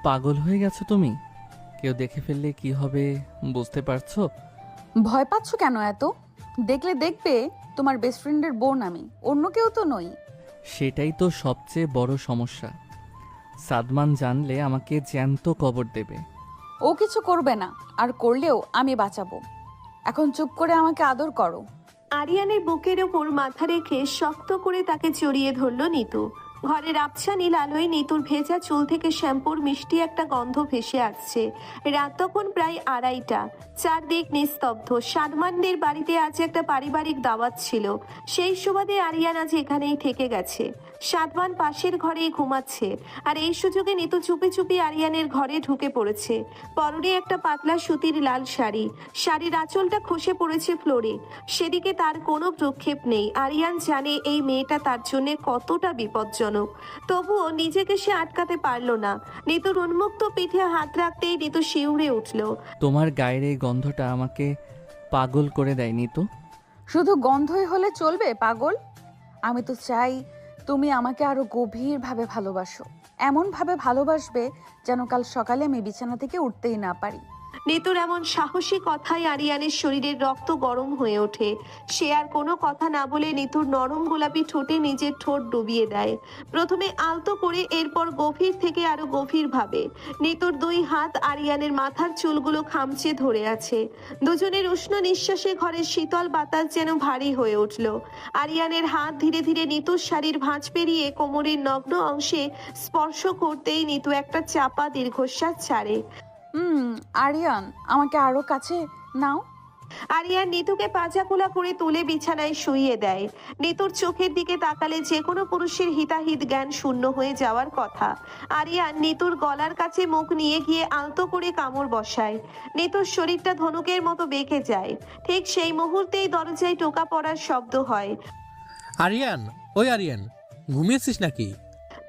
পাগল হয়ে গেছো তুমি? কেউ দেখে ফেললে কি হবে বুঝতে পারছো? ভয় পাচ্ছ কেন এত? দেখলে দেখবে তোমার বেস্ট ফ্রেন্ডের বোন আমি, অন্য কেউ তো নই। সেটাই তো সবচেয়ে বড় সমস্যা। সাদমান জানলে আমাকে জ্যান্ত কবর দেবে। ও কিছু করবে না, আর করলেও আমি বাঁচাবো। এখন চুপ করে আমাকে আদর করো। আরিয়ানের বুকের ওপর মাথা রেখে শক্ত করে তাকে জড়িয়ে ধরল নিতু। ঘরের আবছা নীল আলোয় নিতুর ভেজা চুল থেকে শ্যাম্পুর মিষ্টি একটা গন্ধ ভেসে আসছে। রাত তখন প্রায় 2:30। চারদিক নিস্তব্ধ। সাদমানদের বাড়িতে আজ একটা পারিবারিক দাওয়াত ছিল, সেই সুবাদে আরিয়ান আজ এখানেই থেকে গেছে। সাদমান পাশের ঘরেই ঘুমাচ্ছে, আর এই সুযোগে নিতু চুপি চুপি আরিয়ানের ঘরে ঢুকে পড়েছে। পরনে একটা পাতলা সুতির লাল শাড়ি, শাড়ির আঁচলটা খসে পড়েছে ফ্লোরে। সেদিকে তার কোনো প্রক্ষেপ নেই। আরিয়ান জানে এই মেয়েটা তার জন্য কতটা বিপজ্জনক, তবুও নিজেকে সে আটকাতে পারল না। নিতুর উন্মুক্ত পিঠে হাত রাখতেই নিতু শিউরে উঠল। তোমার গায়ের এই গন্ধটা আমাকে পাগল করে দেয়নি তো? শুধু গন্ধই হলে চলবে পাগল? আমি তো চাই তুমি আমাকে আরো গভীরভাবে ভালোবাসো, এমনভাবে ভালোবাসবে যেন কাল সকালে আমি বিছানা থেকে উঠতেই না পারি। নিতুর এমন সাহসী কথায় আরিয়ানের শরীরের রক্ত গরম হয়ে ওঠে। সে আর কোনো কথা না বলে নিতুর নরম গোলাপি ঠোঁটে নিজের ঠোঁট ডুবিয়ে দেয়, প্রথমে আলতো করে, এরপর গভীর থেকে আরো গভীর ভাবে। নিতুর দুই হাত আরিয়ানের মাথার চুলগুলো খামচে ধরে আছে। দুজনের উষ্ণ নিঃশ্বাসে ঘরের শীতল বাতাস যেন ভারী হয়ে উঠল। আরিয়ানের হাত ধীরে ধীরে নিতুর শাড়ির ভাঁজ পেরিয়ে কোমরের নগ্ন অংশে স্পর্শ করতেই নিতু একটা চাপা দীর্ঘশ্বাস ছাড়ে। আরিয়ান, আমাকে আরো কাছে নাও। আরিয়ান নিতুকে পাজাকুলা করে তুলে বিছানায় শুইয়ে দেয়। নিতুর চোখের দিকে তাকালে যে কোনো পুরুষের হিতাহিত জ্ঞান শূন্য হয়ে যাওয়ার কথা। আরিয়ান নিতুর গলার কাছে মুখ নিয়ে গিয়ে আলতো করে কামড় বসায়। নিতুর শরীরটা ধনুকের মতো বেঁকে যায়। ঠিক সেই মুহূর্তেই দরজায় টোকা পড়ার শব্দ হয়। আরিয়ান, ওই আরিয়ান, ঘুমিয়েছিস নাকি?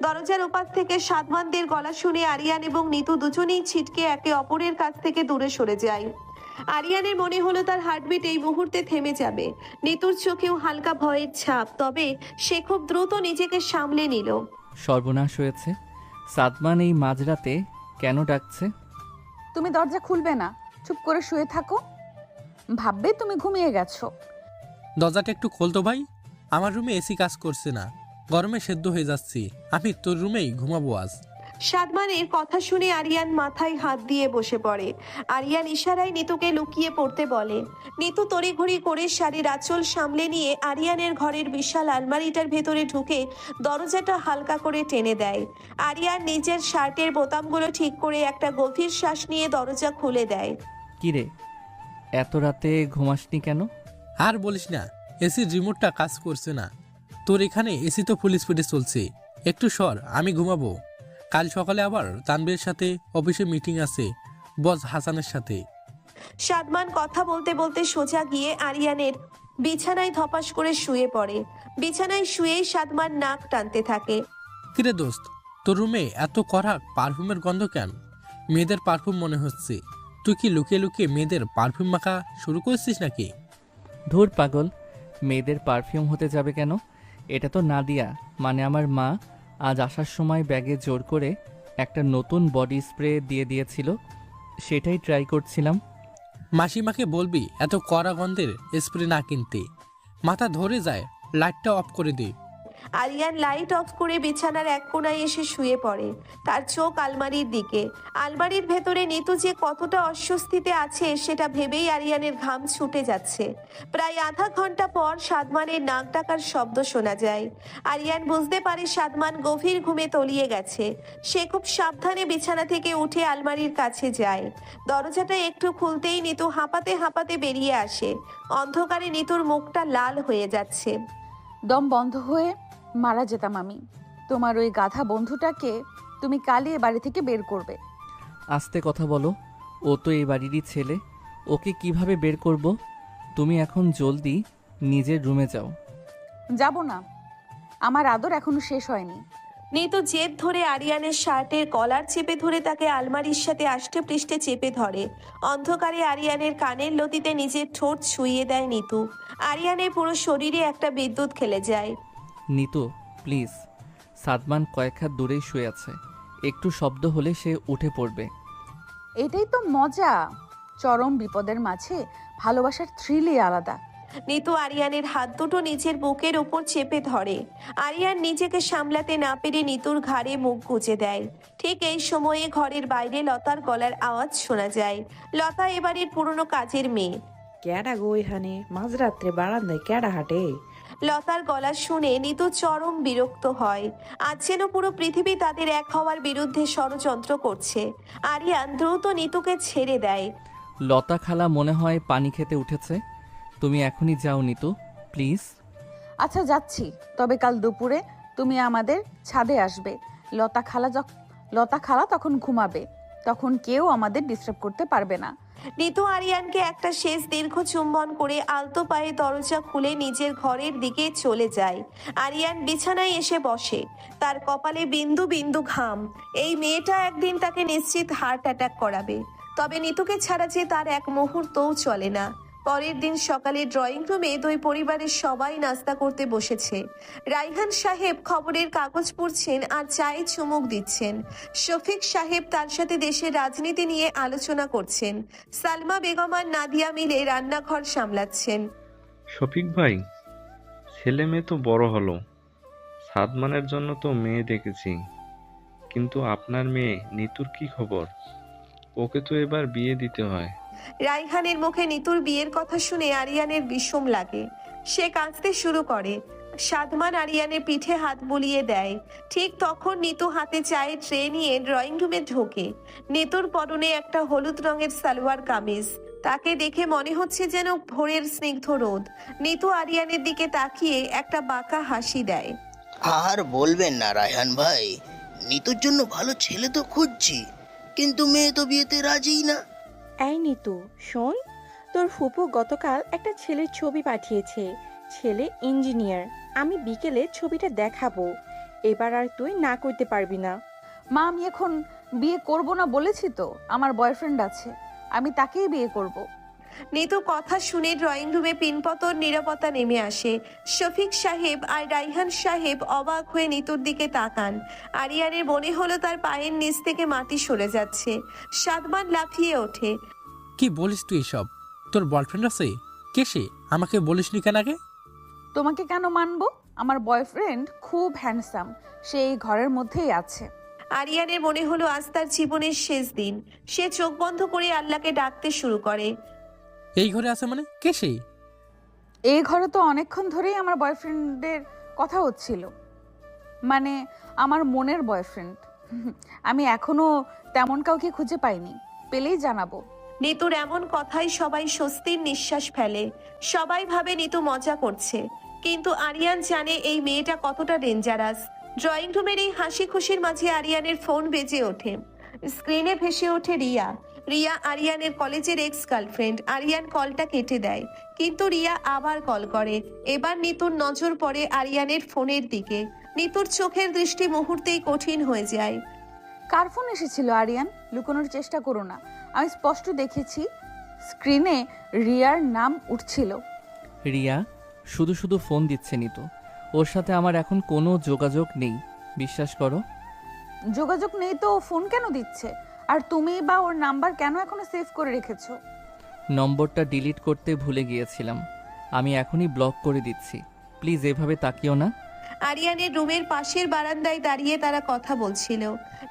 দরজার ওপাশ থেকে সাদমানদের গলা শুনে আরিয়ান এবং নিতু দুজনেই ছিটকে একে অপরের কাছ থেকে দূরে সরে যায়। আরিয়ানের মনে হলো তার হার্টবিট এই মুহূর্তে থেমে যাবে। নিতুর চোখেও হালকা ভয়ের ছাপ, তবে সে খুব দ্রুত নিজেকে সামলে নিল। সর্বনাশ হয়েছে। সাদমান এই মাঝরাতে কেন ডাকছে? তুমি দরজা খুলবে না, চুপ করে শুয়ে থাকো। ভাববে তুমি ঘুমিয়ে গেছো। দরজাটা একটু খোলতো ভাই, আমার রুমে এসি কাজ করছে না, গরমে সেদ্ধ হয়ে যাচ্ছি। আমি তোর রুমেই ঘুমাবো আজ। সাদমানের কথা শুনে আরিয়ান মাথায় হাত দিয়ে বসে পড়ে। আরিয়ান ইশারায় নিতুকে লুকিয়ে পড়তে বলে। নিতু তড়িঘড়ি করে শাড়ির আঁচল সামলে নিয়ে আরিয়ানের ঘরের বিশাল আলমারিটার ভেতরে ঢুকে দরজাটা হালকা করে টেনে দেয়। আরিয়ান নিজের শার্টের বোতামগুলো ঠিক করে একটা গভীর শ্বাস নিয়ে দরজা খুলে দেয়। কিরে, এত রাতে ঘুমাসনি কেন? আর বলিস না, এসির রিমোটটা কাজ করছে না। তোর এখানে এসি তো ফুল স্পিডে চলছে, একটু সর, আমি ঘুমাবো। কাল সকালে আবার তানবীরের সাথে অফিসে মিটিং আছে, বস হাসানের সাথে। সাদমান কথা বলতে বলতে সোজা গিয়ে আরিয়ানের বিছানায় ধপাস করে শুয়ে পড়ে। বিছানায় শুয়েই সাদমান নাক টানতে থাকে। কিরে দোস্ত, তোর রুমে এত কড়া পারফিউমের গন্ধ কেন? মেয়েদের পারফিউম মনে হচ্ছে। তুই কি লুকিয়ে লুকিয়ে মেয়েদের পারফিউম মাখা শুরু করেছিস নাকি? ধুর পাগল, মেয়েদের পারফিউম হতে যাবে কেন? এটা তো নাদিয়া, মানে আমার মা, আজ আসার সময় ব্যাগে জোর করে একটা নতুন বডি স্প্রে দিয়ে দিয়েছিল, সেটাই ট্রাই করছিলাম। মাসিমাকে বলবি এত কড়া গন্ধের স্প্রে না কিনতে, মাথা ধরে যায়, লাইটটা অফ করে দে। আরিয়ান লাইট অফ করে বিছানার এক কোণায় এসে শুয়ে পড়ে। তার চোখ আলমারির দিকে। আলমারির ভেতরে নিতু যে কতটা অস্বস্তিতে আছে সেটা ভেবেই আরিয়ানের ঘাম ছুটে যাচ্ছে। প্রায় আধা ঘন্টা পর সাদমানের নাক ডাকার শব্দ শোনা যায়। আরিয়ান বুঝতে পারে সাদমান গভীর ঘুমে তলিয়ে গেছে। সে খুব সাবধানে বিছানা থেকে উঠে আলমারির কাছে যায়। দরজাটা একটু খুলতেই নিতু হাঁপাতে হাঁপাতে বেরিয়ে আসে। অন্ধকারে নিতুর মুখটা লাল হয়ে যাচ্ছে। দম বন্ধ হয়ে মারা যেতাম আমি। তোমার ওই গাধা বন্ধুটাকে তুমি কালই এ বাড়ি থেকে বের করবে। আস্তে কথা বলো, ও তো এই বাড়িরই ছেলে, ওকে কিভাবে বের করব? তুমি এখন জলদি নিজের রুমে যাও। যাব না, আমার আদর এখনো শেষ হয়নি। নিতু জেদ ধরে আরিয়ানের শার্টের কলার চেপে ধরে তাকে আলমারির সাথে আষ্টে পৃষ্ঠে চেপে ধরে। অন্ধকারে আরিয়ানের কানের লতিতে নিজের ঠোঁট ছুঁয়ে দেয় নিতু। আরিয়ানের পুরো শরীরে একটা বিদ্যুৎ খেলে যায়। নিতু প্লিজ, সাদমান কয়েক হাত দূরেই শুয়ে আছে, একটু শব্দ হলে সে উঠে পড়বে। এটাই তো মজা। চরম বিপদের মাঝে ভালোবাসার থ্রিলই আলাদা। নিতু আরিয়ানের হাত দুটো নিজের বুকের ওপর চেপে ধরে। আরিয়ান নিজেকে সামলাতে না পেরে নিতুর ঘাড়ে মুখ গুজে দেয়। ঠিক এই সময়ে ঘরের বাইরে লতার গলার আওয়াজ শোনা যায়। লতা এবারের পুরনো কাজের মেয়ে। ক্যাডা গো এখানে মাঝরাত্রে বারান্দায় ক্যাডা হাঁটে? লতার গলা শুনে নিতু চরম বিরক্ত হয়। আজ যেন পুরো পৃথিবী তাদের এক হওয়ার বিরুদ্ধে ষড়যন্ত্র করছে। আরিয়ান দ্রুত নিতুকে ছেড়ে দেয়। লতা খালা মনে হয় পানি খেতে উঠেছে। তুমি এখনই যাও নিতু, প্লিজ। আচ্ছা যাচ্ছি, তবে কাল দুপুরে তুমি আমাদের ছাদে আসবে। লতা খালা তখন ঘুমাবে, তখন কেউ আমাদের ডিস্টার্ব করতে পারবে না। নিতু আরিয়ানকে একটা শেষ দীর্ঘ চুম্বন করে আলতো পায়ে দরজা খুলে নিজের ঘরের দিকে চলে যায়। আরিয়ান বিছানায় এসে বসে, তার কপালে বিন্দু বিন্দু ঘাম। এই মেয়েটা একদিন তাকে নিশ্চিত হার্ট অ্যাটাক করাবে। তবে নিতুকে ছাড়া যে তার এক মুহূর্তও চলে না। পরের দিন সকালে ড্রয়িং রুমে দুই পরিবারের সবাই নাস্তা করতে বসেছে। রাইহান সাহেব খবরের কাগজ পড়ছেন আর চায়ে চুমুক দিচ্ছেন। শফিক সাহেব তার সাথে দেশের রাজনীতি নিয়ে আলোচনা করছেন। সালমা বেগম আর নাদিয়া মিলে রান্নাঘর সামলাচ্ছেন। শফিক ভাই, ছেলে মেয়ে তো বড় হলো, সাদমানের জন্য তো মেয়ে দেখেছি, কিন্তু আপনার মেয়ে নিতুর কি খবর? ওকে তো এবার বিয়ে দিতে হয়। রাইহানের মুখে নিতুর বিয়ের কথা শুনে আরিয়ানের বিষম লাগে। সে কাঁদতে শুরু করে। সাদমান আরিয়ানের পিঠে হাত বুলিয়ে দেয়। ঠিক তখন নিতু হাতে চায়ের ট্রে নিয়ে ড্রয়িং রুমে ঢোকে। নিতুর পরনে একটা হলুদ রঙের সালোয়ার কামিজ। তাকে দেখে মনে হচ্ছে যেন ভোরের স্নিগ্ধ রোদ। নিতু আরিয়ানের দিকে তাকিয়ে একটা বাঁকা হাসি দেয়। আর বলবেন না রায়হান ভাই, নিতুর জন্য ভালো ছেলে তো খুঁজছি, কিন্তু মেয়ে তো বিয়েতে রাজিই না। এই নিতু শোন, তোর ফুপু গতকাল একটা ছেলের ছবি পাঠিয়েছে। ছেলে ইঞ্জিনিয়ার। আমি বিকেলে ছবিটা দেখাবো। এবার আর তুই না করতে পারবি না। মা, আমি এখন বিয়ে করব না বলেছি তো, আমার বয়ফ্রেন্ড আছে, আমি তাকেই বিয়ে করব। নিতু কথা শুনে ড্রয়িং রুমে পিনপতর নীরবতা নেমে আসে। শফিক সাহেব আর রাইহান সাহেব অবাক হয়ে নিতুর দিকে তাকান। আরিয়ানের মনে হলো তার পায়ের নিচ থেকে মাটি সরে যাচ্ছে। সাদমান লাফিয়ে ওঠে। কি বলিস তুই এসব? তোর বয়ফ্রেন্ড আছে? কে সে? আমাকে বলিসনি কেন আগে? তোমাকে কেন মানবো? আমার বয়ফ্রেন্ড খুব হ্যান্ডসাম, সে এই ঘরের মধ্যেই আছে। আরিয়ানের মনে হলো আজ তার জীবনের শেষ দিন। সে চোখ বন্ধ করে আল্লাহকে ডাকতে শুরু করে। এই ঘরে আছে মানে? কে সেই? এই ঘরে তো অনেকক্ষণ ধরেই আমার বয়ফ্রেন্ডের কথা হচ্ছিল, মানে আমার মনের বয়ফ্রেন্ড। আমি এখনো তেমন কাউকে খুঁজে পাইনি, পেলেই জানাবো। নিতুর এমন কথাই সবাই স্বস্তির নিঃশ্বাস ফেলে। সবাই ভাবে নিতু মজা করছে, কিন্তু আরিয়ান জানে এই মেয়েটা কতটা ডেঞ্জারাস। ড্রয়িং রুমের এই হাসি খুশির মাঝে আরিয়ানের ফোন বেজে ওঠে। স্ক্রিনে ভেসে ওঠে রিয়া। রিয়া আরিয়ানের কলেজের এক্স গার্লফ্রেন্ড। আরিয়ান কলটা কেটে দেয়, কিন্তু রিয়া আবার কল করে। এবার নিতুর নজর পড়ে আরিয়ানের ফোনের দিকে। নিতুর চোখের দৃষ্টি মুহূর্তেই কঠিন হয়ে যায়। কার ফোন এসেছিল আরিয়ান? লুকানোর চেষ্টা করো না, আমি স্পষ্ট দেখেছি স্ক্রিনে রিয়ার নাম উঠছিল। রিয়া শুধু শুধু ফোন দিচ্ছে নিতু। ওর সাথে আমার এখন কোনো যোগাযোগ নেই, বিশ্বাস করো। যোগাযোগ নেই তো ফোন কেন দিচ্ছে? আর তুমি বা ওর নাম্বার কেন এখনো সেভ করে রেখেছো? নম্বরটা ডিলিট করতে ভুলে গিয়েছিলাম, আমি এখনই ব্লক করে দিচ্ছি। প্লিজ এভাবে তাকিও না। আরিয়ানের রুমের পাশের বারান্দায় দাঁড়িয়ে তারা কথা বলছিল।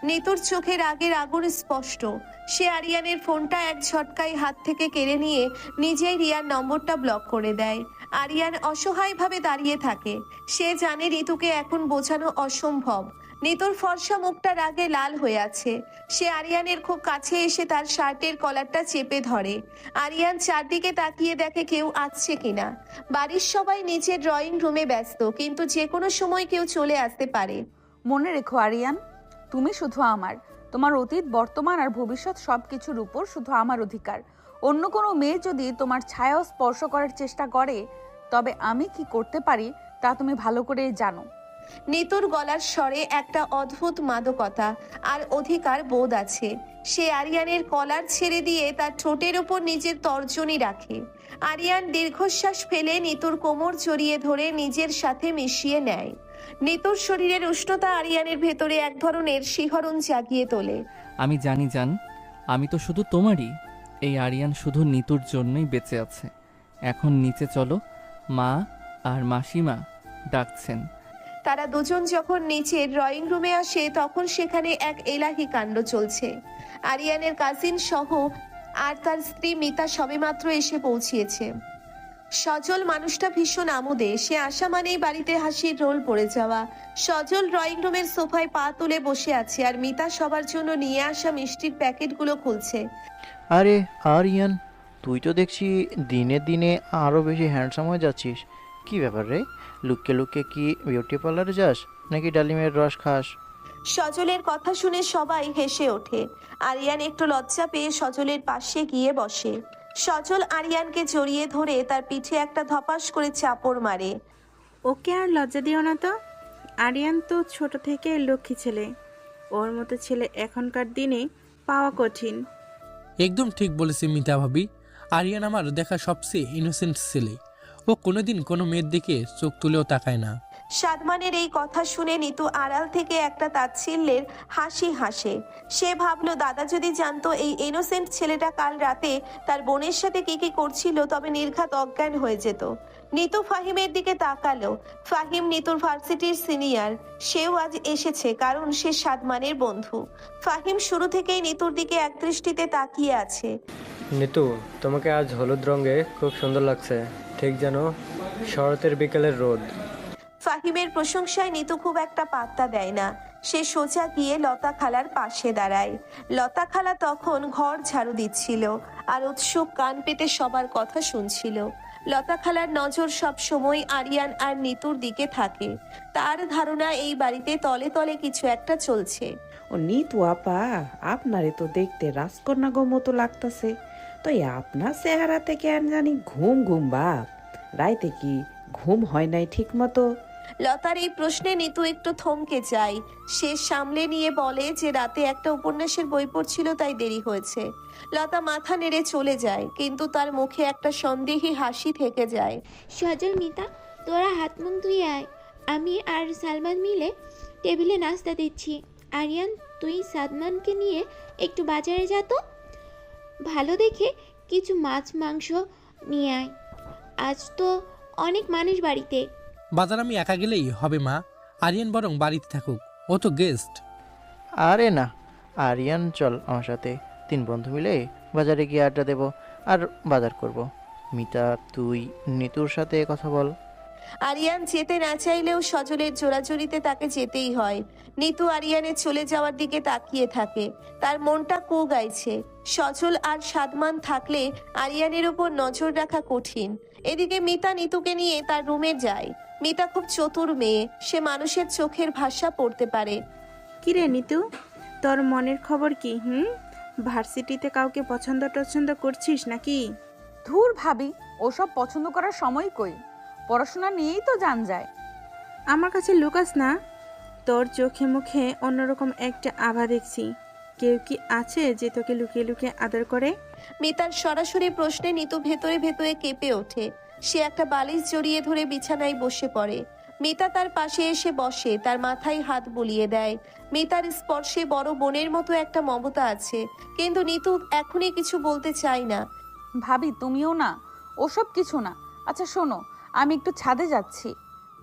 নিতুর চোখের আগের আগুন স্পষ্ট। সে আরিয়ানের ফোনটা এক ঝটকায় হাত থেকে কেড়ে নিয়ে নিজেই রিয়ার নম্বরটা ব্লক করে দেয়। আরিয়ান অসহায়ভাবে দাঁড়িয়ে থাকে। সে জানে ঋতুকে এখন বোঝানো অসম্ভব। নিতুর ফর্সা মুখটা রাগে লাল হয়ে আছে। সে আরিয়ানের খুব কাছে এসে তার শার্টের কলারটা চেপে ধরে। আরিয়ান চারদিকে তাকিয়ে দেখে কেউ আসছে কিনা। বাড়ির সবাই নিচে ড্রয়িং রুমে ব্যস্ত, কিন্তু যে কোনো সময় কেউ চলে আসতে পারে। মনে রেখো আরিয়ান, তুমি শুধু আমার। তোমার অতীত, বর্তমান আর ভবিষ্যৎ সবকিছুর উপর শুধু আমার অধিকার। অন্য কোনো মেয়ে যদি তোমার ছায়াও স্পর্শ করার চেষ্টা করে, তবে আমি কি করতে পারি তা তুমি ভালো করেই জানো। নিতুর গলার স্বরে একটা অদ্ভুত মাদকতা আর অধিকার বোধ আছে। সে আরিয়ানের কলার ছেড়ে দিয়ে তার ঠোঁটের উপর নিজের তর্জনী রাখে। আরিয়ান দীর্ঘশ্বাস ফেলে নিতুর কোমর জড়িয়ে ধরে নিজের সাথে মিশিয়ে নেয়। নিতুর শরীরের উষ্ণতা আরিয়ানের ভেতরে এক ধরনের শিহরণ জাগিয়ে তোলে। আমি জানি জান, আমি তো শুধু তোমারই। এই আরিয়ান শুধু নিতুর জন্যই বেঁচে আছে। এখন নিচে চলো, মা আর মাসিমা ডাকছেন। তারা দুজন যখন নিচের ড্রয়িং রুমে আসে তখন সেখানে এক এলাহি কাণ্ড চলছে। আরিয়ানের কাজিন সহ আর তার স্ত্রী মিতা সবেমাত্র এসে পৌঁছিয়েছে। সজল মানুষটা ভীষণ আমোদে, সে আসা মানেই বাড়িতে হাসির রোল পড়ে যাওয়া। সজল ড্রয়িং রুমের সোফায় পা তুলে বসে আছে আর মিতা সবার জন্য নিয়ে আসা মিষ্টির প্যাকেটগুলো খুলছে। আরে আরিয়ান, তুই তো দেখছি দিনে দিনে আরও বেশি হ্যান্ডসাম হয়ে যাচ্ছিস। কি ব্যাপার রে? লুকিয়ে লুকিয়ে কি বিউটি পার্লারে যাস নাকি ডালিমের রস খাস? সজলের কথা শুনে সবাই হেসে ওঠে। আরিয়ান একটু লজ্জা পেয়ে সজলের পাশে গিয়ে বসে। সজল আরিয়ানকে জড়িয়ে ধরে তার পিঠে একটা ধপাস করে চাপড় মারে। ওকে আর লজ্জা দিও না তো। আরিয়ান তো ছোট থেকে লক্ষ্মী ছেলে, ওর মতো ছেলে এখনকার দিনে পাওয়া কঠিন। একদম ঠিক বলেছে মিতা ভাবি। আরিয়ান আমার দেখা সবচেয়ে ইনোসেন্ট ছেলে। ও কোনোদিন কোনো মেয়ের দিকে চোখ তুলেও তাকায় না। সাদমানের এই কথা শুনে নিতু আড়াল থেকে একটা তাচ্ছিল্যের হাসি হাসে। সে ভাবলো দাদা যদি জানতো এই ইনোসেন্ট ছেলেটা কাল রাতে তার বোনের সাথে কি কি করছিল তবে নির্ঘাত অজ্ঞান হয়ে যেত। নিতু ফাহিমের দিকে তাকালো। ফাহিম নিতুর ভার্সিটির সিনিয়র, সেও আজ এসেছে কারণ সে সাদমানের বন্ধু। ফাহিম শুরু থেকেই নিতুর দিকে একদৃষ্টিতে তাকিয়ে আছে। নিতু, তোমাকে আজ হলুদ রঙে খুব সুন্দর লাগছে, ঠিক যেন শরতের বিকেলের রোদ। ফাহিমের প্রশংসায় নিতু খুব একটা পাত্তা দেয় না। সে সোজা গিয়ে লতা খালার পাশে দাঁড়ায়। লতা খালা তখন ঘর ঝাড়ু দিচ্ছিল আর উৎসুক কান পেতে সবার কথা শুনছিল। লতা খালার নজর সব সময় আরিয়ান আর নিতুর দিকে থাকে। তার ধারণা এই বাড়িতে তলে তলে কিছু একটা চলছে। ও নিতু আপা, আপনারে তো দেখতে রাজকন্যা গো মতো লাগতাছে। তো আপনার চেহারা থেকে আর জানি ঘুম ঘুম ভাব। রাইতে কি ঘুম হয় নাই ঠিক মতো? লতার এই প্রশ্নে নিতু একটু থমকে যায়। সে সামলে নিয়ে বলে যে রাতে একটা উপন্যাসের বই পড়ছিল তাই দেরি হয়েছে। লতা মাথা নেড়ে চলে যায়, কিন্তু তার মুখে একটা সন্দেহী হাসি থেকে যায়। সজল, মিতা, তোরা হাত মুখ ধুয়ে আয়। আমি আর সালমান মিলে টেবিলে নাস্তা দিচ্ছি। আরিয়ান, তুই সাদমানকে নিয়ে একটু বাজারে যা তো। ভালো দেখে কিছু মাছ মাংস নিয়ে আয়। আজ তো অনেক মানুষ বাড়িতে। বাজার আমি একা গেলেই হবে মা। আরিয়ান বরং বাড়িতে থাকুক, ও তো গেস্ট। আরে না, আরিয়ান চল আমার সাথে। 3 বন্ধু মিলে বাজারে গিয়ে আড্ডা দেব আর বাজার করব। মিতা, তুই নিতুর সাথে কথা বল। আরিয়ান যেতে না চাইলেও সজলের জোরাজুরিতে তাকে যেতেই হয়। নিতু আরিয়ানের চলে যাওয়ার দিকে তাকিয়ে থাকে। তার মনটা কু গাইছে। সজল আর সাদমান থাকলে আরিয়ানের উপর নজর রাখা কঠিন। এদিকে মিতা নিতুকে নিয়ে তার রুমে যায়। মিতা খুব চতুর মেয়ে, সে মানুষের চোখের ভাষা পড়তে পারে। কিরে নিতু, তোর মনের খবর কি? ভার্সিটিতে কাউকে পছন্দ টছন্দ করছিস নাকি? ধুর ভাবি, ওসব পছন্দ করার সময় কই, পড়াশোনা নিয়েই তো জান যায়। আমার কাছে লুকাস না, তোর চোখে মুখে অন্যরকম একটা আভা দেখছি। কেউ কি আছে যে তোকে লুকিয়ে লুকিয়ে আদর করে? মিতার সরাসরি প্রশ্নে নিতু ভেতরে ভেতরে কেঁপে ওঠে। সে একটা বালিশ জড়িয়ে ধরে বিছানায় বসে পড়ে। মিতা তার পাশে এসে বসে, তার মাথায় হাত বুলিয়ে দেয়। মিতার স্পর্শে বড় বোনের মতো একটা মমতা আছে, কিন্তু নিতু এখনই কিছু বলতে চায় না। ভাবি তুমিও না, ওসব কিছু না। আচ্ছা শোনো, আমি একটু ছাদে যাচ্ছি,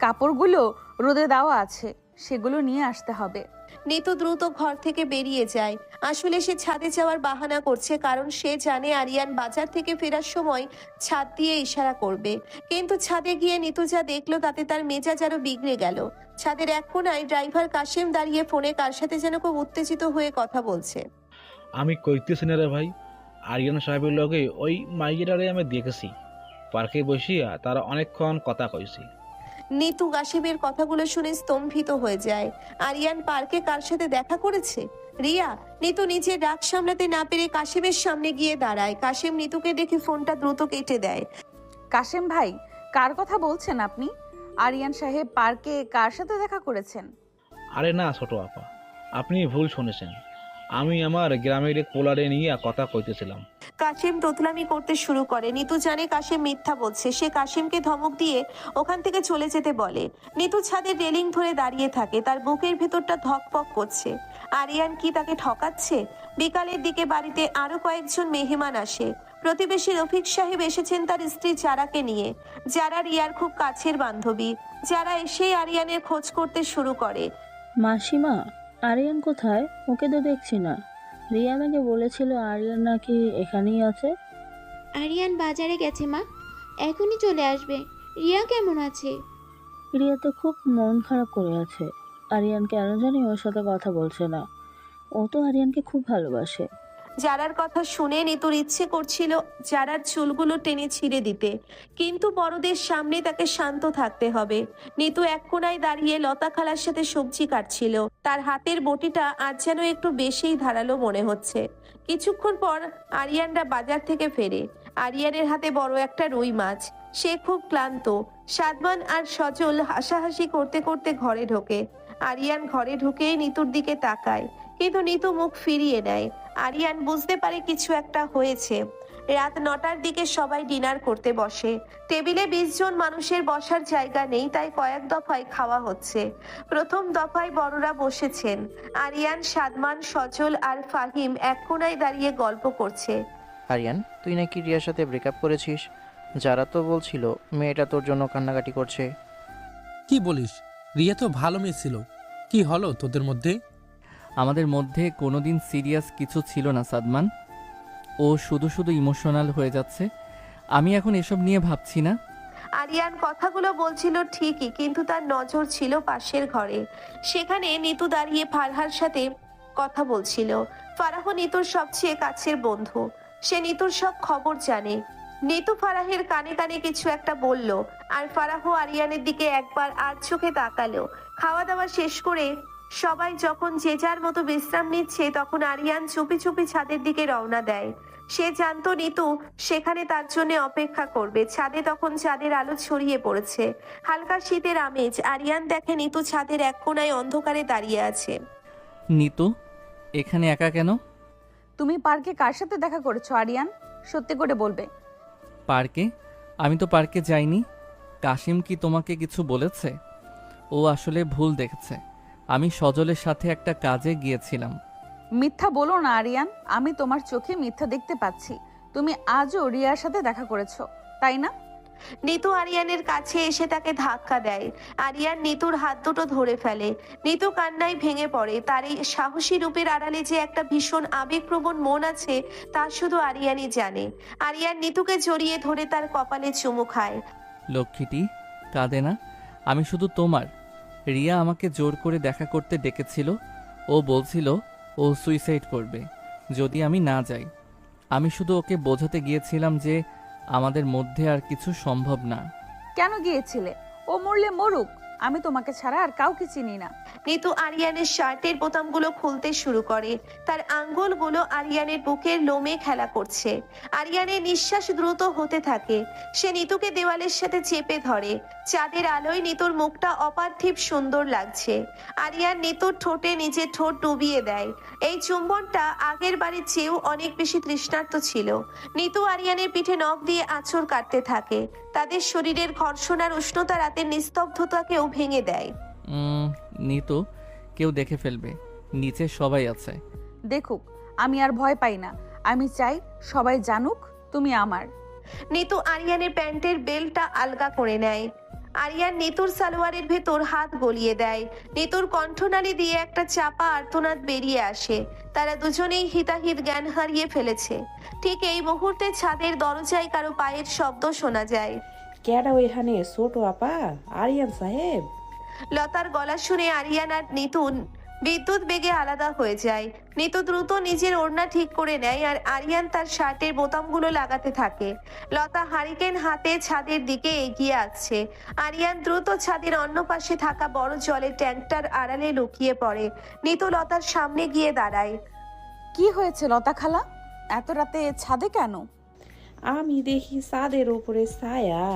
কাপড়গুলো রোদে দেওয়া আছে, সেগুলো নিয়ে আসতে হবে। নিতু দ্রুত ঘর থেকে বেরিয়ে যায়। আসলে সে ছাদে যাওয়ার বাহানা করছে, কারণ সে জানে আরিয়ান বাজার থেকে ফেরার সময় ছাদ দিয়ে ইশারা করবে। কিন্তু ছাদে গিয়ে নিতু যা দেখলো তাতে তার মেজাজ আরো বিগড়ে গেল। ছাদের এক কোনায় ড্রাইভার কাশেম দাঁড়িয়ে ফোনে কার সাথে যেন খুব উত্তেজিত হয়ে কথা বলছে। আমি কইতেছি না রে ভাই, আরিয়ান সাহেবের লগে ওই মাইয়েরারে আমি দেখেছি, পার্কে বসিয়া তারা অনেকক্ষণ কথা কইছি। নিতু কাশেমের কথাগুলো শুনে স্তম্ভিত হয়ে যায়। আরিয়ান পার্কে কার সাথে দেখা করেছে? রিয়া? নিতু নিজের রাগ সামলাতে না পেরে কাশেমের সামনে গিয়ে দাঁড়ায়। কাশেম নিতুকে দেখে ফোনটা দ্রুত কেটে দেয়। কাশেম ভাই, কার কথা বলছেন আপনি? আরিয়ান সাহেব পার্কে কার সাথে দেখা করেছেন? আরে না ছোট আপা, আপনি ভুল শুনেছেন। আমি আমার গ্রামের এক পোলারে নিয়ে কথা কইতেছিলাম। কাশিম তোতলামি করতে শুরু করে। নিতু জানে কাশিম মিথ্যা বলছে। সে কাশিমকে ধমক দিয়ে ওখান থেকে চলে যেতে বলে। নিতু ছাদের রেলিং ধরে দাঁড়িয়ে থাকে, তার বুকের ভেতরটা ধকপক করছে। আরিয়ান কি তাকে ঠকাচ্ছে? বিকালের দিকে বাড়িতে আরো কয়েকজন মেহমান আসে। প্রতিবেশী রফিক সাহেব এসেছেন তার স্ত্রী যারাকে নিয়ে। যারা রিয়ার খুব কাছের বান্ধবী। যারা এসেই আরিয়ানের খোঁজ করতে শুরু করে। মাসিমা, আরিয়ান কোথায়? ওকে তো দেখছি না। রিয়া আমাকে বলেছিল আরিয়ান নাকি এখানেই আছে। আরিয়ান বাজারে গেছে মা, এখনই চলে আসবে। রিয়া কেমন আছে? রিয়া তো খুব মন খারাপ করে আছে। আরিয়ান কেন জানি ওর সাথে কথা বলছে না। ও তো আরিয়ানকে খুব ভালোবাসে। যারার কথা শুনে নিতুর ইচ্ছে করছিল যারার চুলগুলো টেনে ছিঁড়ে দিতে, কিন্তু বড়দের সামনে তাকে শান্ত থাকতে হবে। নিতু এক কোণায় দাঁড়িয়ে লতা খালার সাথে সবজি কাটছিল। তার হাতের বটিটা আজ যেন একটু বেশিই ধারালো মনে হচ্ছে। কিছুক্ষণ পর আরিয়ানরা বাজার থেকে ফেরে। আরিয়ানের হাতে বড় একটা রুই মাছ। সে খুব ক্লান্ত। সাদমান আর সজল হাসাহাসি করতে করতে ঘরে ঢোকে। আরিয়ান ঘরে ঢুকেই নিতুর দিকে তাকায়, কিন্তু নিতু মুখ ফিরিয়ে নেয়। আরিয়ান বুঝতে পারে কিছু একটা হয়েছে। রাত 9টার দিকে সবাই ডিনার করতে বসে। টেবিলে 20 জন মানুষের বসার জায়গা নেই, তাই কয়েক দফায় খাওয়া হচ্ছে। প্রথম দফায় বড়রা বসেছেন। আরিয়ান, সাদমান, সজল আর ফাহিম এক কোণায় দাঁড়িয়ে গল্প করছে। আরিয়ান, তুই নাকি রিয়ার সাথে ব্রেকআপ করেছিস? যারা তো বলছিল মেয়েটা তোর জন্য কান্নাকাটি করছে। কি বলিস? রিয়া তো ভালো মেয়ে ছিল। কি হলো তোদের মধ্যে? আমাদের মধ্যে কোনোদিন সিরিয়াস কিছু ছিল না সাদমান। ও শুধু শুধু ইমোশনাল হয়ে যাচ্ছে। আমি এখন এসব নিয়ে ভাবছি না। আরিয়ান কথাগুলো বলছিল ঠিকই, কিন্তু তার নজর ছিল পাশের ঘরে। সেখানে নিতু দাঁড়িয়ে ফারহার সাথে কথা বলছিল। ফারাহ নিতুর সবচেয়ে কাছের বন্ধু। সে নিতুর সব খবর জানে। নিতু ফারাহের কানে কানে কিছু একটা বলল, আর ফারাহ আরিয়ানের দিকে একবার আর চোখে তাকালো। খাওয়া দাওয়া শেষ করে সবাই যখন যে যার মতো বিশ্রাম নিচ্ছে, তখন আরিয়ান চুপি চুপি ছাদের দিকে রওনা দেয়। সে জানতো নিতু সেখানে তার জন্য অপেক্ষা করবে। ছাদে তখন চাঁদের আলো ছড়িয়ে পড়েছে, হালকা শীতের আমেজ। আরিয়ান দেখে নিতু ছাদের এক কোণায় অন্ধকারে দাঁড়িয়ে আছে। নিতু, এখানে একা কেন? তুমি পার্কে কার সাথে দেখা করেছো আরিয়ান? সত্যি করে বলবে। পার্কে? আমি তো পার্কে যাইনি। কাশিম কি তোমাকে কিছু বলেছে? ও আসলে ভুল দেখেছে। আমি সজলের সাথে একটা কাজে গিয়েছিলাম। মিথ্যা বলো না আরিয়ান, আমি তোমার চোখে মিথ্যা দেখতে পাচ্ছি। তুমি আজও রিয়ার সাথে দেখা করেছো, তাই না? নিতু আরিয়ানের কাছে এসে তাকে ধাক্কা দেয়। আরিয়ান নিতুর হাত দুটো ধরে ফেলে। নিতু কান্নায় ভেঙে পড়ে। তার এই সাহসী রূপের আড়ালে যে একটা ভীষণ আবেগপ্রবণ মন আছে, তা শুধু আরিয়ানই জানে। আরিয়ান নিতুকে জড়িয়ে ধরে তার কপালে চুমু খায়। লক্ষ্মীটি, কাঁদে না। আমি শুধু তোমার। রিয়া আমাকে জোর করে দেখা করতে ডেকেছিল। ও বলছিল ও সুইসাইড করবে যদি আমি না যাই। আমি শুধু ওকে বোঝাতে গিয়েছিলাম যে আমাদের মধ্যে আর কিছু সম্ভব না। কেন গিয়েছিলে? ও মরলে মরুক, আমি তোমাকে ছাড়া আর কাউকে চিনি না। নিতু আরিয়ানের শার্টের বোতামগুলো খুলতে শুরু করে। তার আঙ্গুলগুলো আরিয়ানের বুকের লোমে খেলা করছে। আরিয়ানের নিঃশ্বাস দ্রুত হতে থাকে। সে নিতুকে দেওয়ালের সাথে চেপে ধরে। চাঁদের আলোয় নিতুর মুখটা অপার্থিব সুন্দর লাগছে। আরিয়ান নিতুর ঠোঁটে নিজের ঠোঁট ডুবিয়ে দেয়। এই চুম্বনটা আগের বারের চেয়েও অনেক বেশি তৃষ্ণার্ত ছিল। নিতু আরিয়ানের পিঠে নখ দিয়ে আঁচড় কাটতে থাকে। তাদের শরীরের ঘর্ষণ আর উষ্ণতা রাতের নিস্তব্ধতাকেও ভেঙে দেয়। নিতু, কেউ দেখে ফেলবে। নিচে সবাই আছে। দেখুক, আমি আর ভয় পাই না। আমি চাই সবাই জানুক তুমি আমার। নিতু আরিয়ানের প্যান্টের বেল্টটা আলগা করে নেয়। আরিয়ান নিতুর সালোয়ারের ভেতর হাত গলিয়ে দেয়। নিতুর কণ্ঠনালী দিয়ে একটা চাপা আর্তনাদ বেরিয়ে আসে। তারা দুজনেই হিতাহিত জ্ঞান হারিয়ে ফেলেছে। ঠিক এই মুহূর্তে ছাদের দরজায় কারো পায়ের শব্দ শোনা যায়। কেডা ওইখানে? ছোট আপা, আরিয়ান সাহেব। লতার গলা শুনে আরিয়ান আর নিতু বিদ্যুৎ বেগে আলাদা হয়ে যায়। নিতু দ্রুত নিজের ওড়না ঠিক করে নেয়, আর আরিয়ান তার শার্টের বোতামগুলো লাগাতে থাকে। লতা হারিকেন হাতে ছাদের দিকে এগিয়ে আসছে। আরিয়ান দ্রুত ছাদের অন্য পাশে থাকা বড় জলের ট্যাঙ্কটার আড়ালে লুকিয়ে পড়ে। নিতু লতার সামনে গিয়ে দাঁড়ায়। কি হয়েছে লতা খালা? এত রাতে ছাদে কেন? আমি দেখি ছাদের উপরে ছায়া।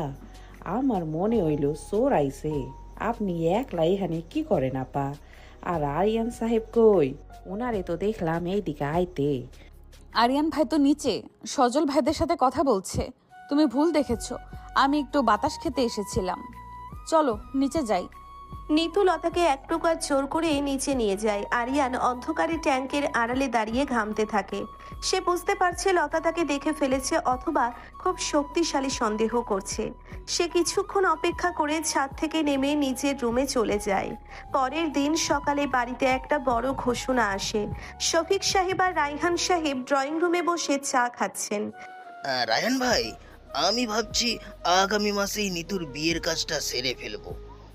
আমার মনে হইল চোর আইছে। আপনি একলা এখানে কি করেন আপা? আর আরিয়ান সাহেব কই? ওনারে তো দেখলাম এইদিকে আইতে। আরিয়ান ভাই তো নিচে সজল ভাইদের সাথে কথা বলছে। তুমি ভুল দেখেছো, আমি একটু বাতাস খেতে এসেছিলাম। চলো নিচে যাই। নিতু লতাকে এক প্রকার জোর করে নিচে নিয়ে যায়। আরিয়ান অন্ধকারে ট্যাঙ্কের আড়ালে দাঁড়িয়ে ঘামতে থাকে। সে বুঝতে পারছে লতা তাকে দেখে ফেলেছে অথবা খুব শক্তিশালী সন্দেহ করছে। সে কিছুক্ষণ অপেক্ষা করে ছাদ থেকে নেমে নিজের রুমে চলে যায়। পরের দিন সকালে বাড়িতে একটা বড় ঘোষণা আসে। শফিক সাহেব আর রায়হান সাহেব ড্রয়িং রুমে বসে চা খাচ্ছেন। রায়হান ভাই, আমি ভাবছি আগামী মাসেই নিতুর বিয়ের কাজটা সেরে ফেলবো।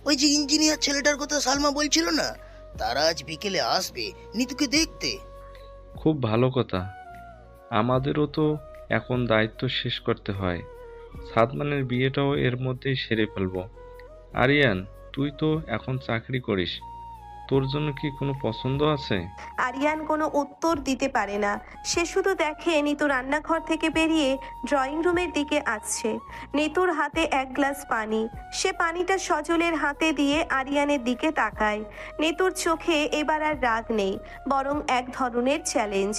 ওই যে ইঞ্জিনিয়ার ছেলেটার কথা সালমা বলছিল না, তারা আজ বিকেলে আসবে নিতুকে দেখতে। খুব ভালো কথা। আমাদেরও তো এখন দায়িত্ব শেষ করতে হয়। সাদমানের বিয়েটাও এর মধ্যেই সেরে ফেলবো। আরিয়ান, তুই তো এখন চাকরি করিস, তোর জন্য কি কোনো পছন্দ আছে? আরিয়ান কোনো উত্তর দিতে পারে না। সে শুধু দেখে নিতু রান্নাঘর থেকে বেরিয়ে ড্রয়িং রুমের দিকে আসছে। নিতুর হাতে এক গ্লাস পানি। সে পানিটা সজলের হাতে দিয়ে আরিয়ানের দিকে তাকায়। নিতুর চোখে এবার আর রাগ নেই, বরং এক ধরনের চ্যালেঞ্জ।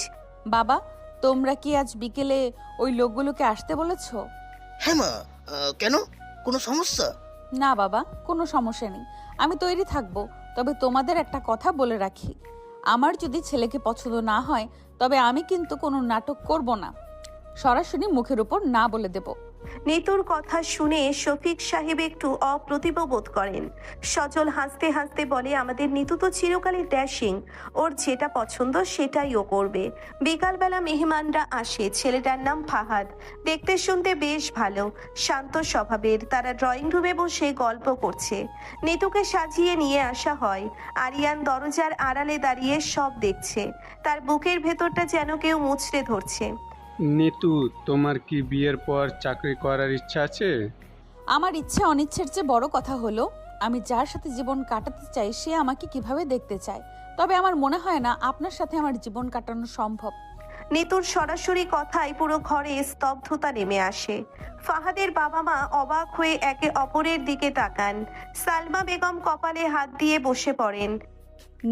বাবা, তোমরা কি আজ বিকেলে ওই লোকগুলোকে আসতে বলেছো? হ্যাঁ মা, কেন, কোনো সমস্যা? না বাবা, কোনো সমস্যা নেই, আমি তৈরি থাকবো। তবে তোমাদের একটা কথা বলে রাখি, আমার যদি ছেলেকে পছন্দ না হয় তবে আমি কিন্তু কোনো নাটক করব না, সরাসরি মুখের উপর না বলে দেব। নিতুর কথা শুনে শফিক সাহেব একটু অপ্রতিভ বোধ করেন। সজল হাসতে হাসতে বলে, আমাদের নিতু তো চিরকালই ড্যাশিং, ওর যেটা পছন্দ সেটাই ও করবে। বিকালবেলা মেহমানরা আসে। ছেলেটার নাম ফাহাদ, দেখতে শুনতে বেশ ভালো, শান্ত স্বভাবের। তারা ড্রয়িং রুমে বসে গল্প করছে। নিতুকে সাজিয়ে নিয়ে আসা হয়। আরিয়ান দরজার আড়ালে দাঁড়িয়ে সব দেখছে। তার বুকের ভেতরটা যেন কেউ মুচড়ে ধরছে। নিতু, তোমার কি বিয়ের পর চাকরি করার ইচ্ছা আছে? আমার ইচ্ছে অনিচ্ছের চেয়ে বড় কথা হলো, আমি যার সাথে জীবন কাটাতে চাই সে আমাকে কিভাবে দেখতে চায়। তবে আমার মনে হয় না আপনার সাথে আমার জীবন কাটানো সম্ভব। নিতুর সরাসরি কথায় পুরো ঘরে স্তব্ধতা নেমে আসে। ফাহাদের বাবা মা অবাক হয়ে একে অপরের দিকে তাকান। সালমা বেগম কপালে হাত দিয়ে বসে পড়েন।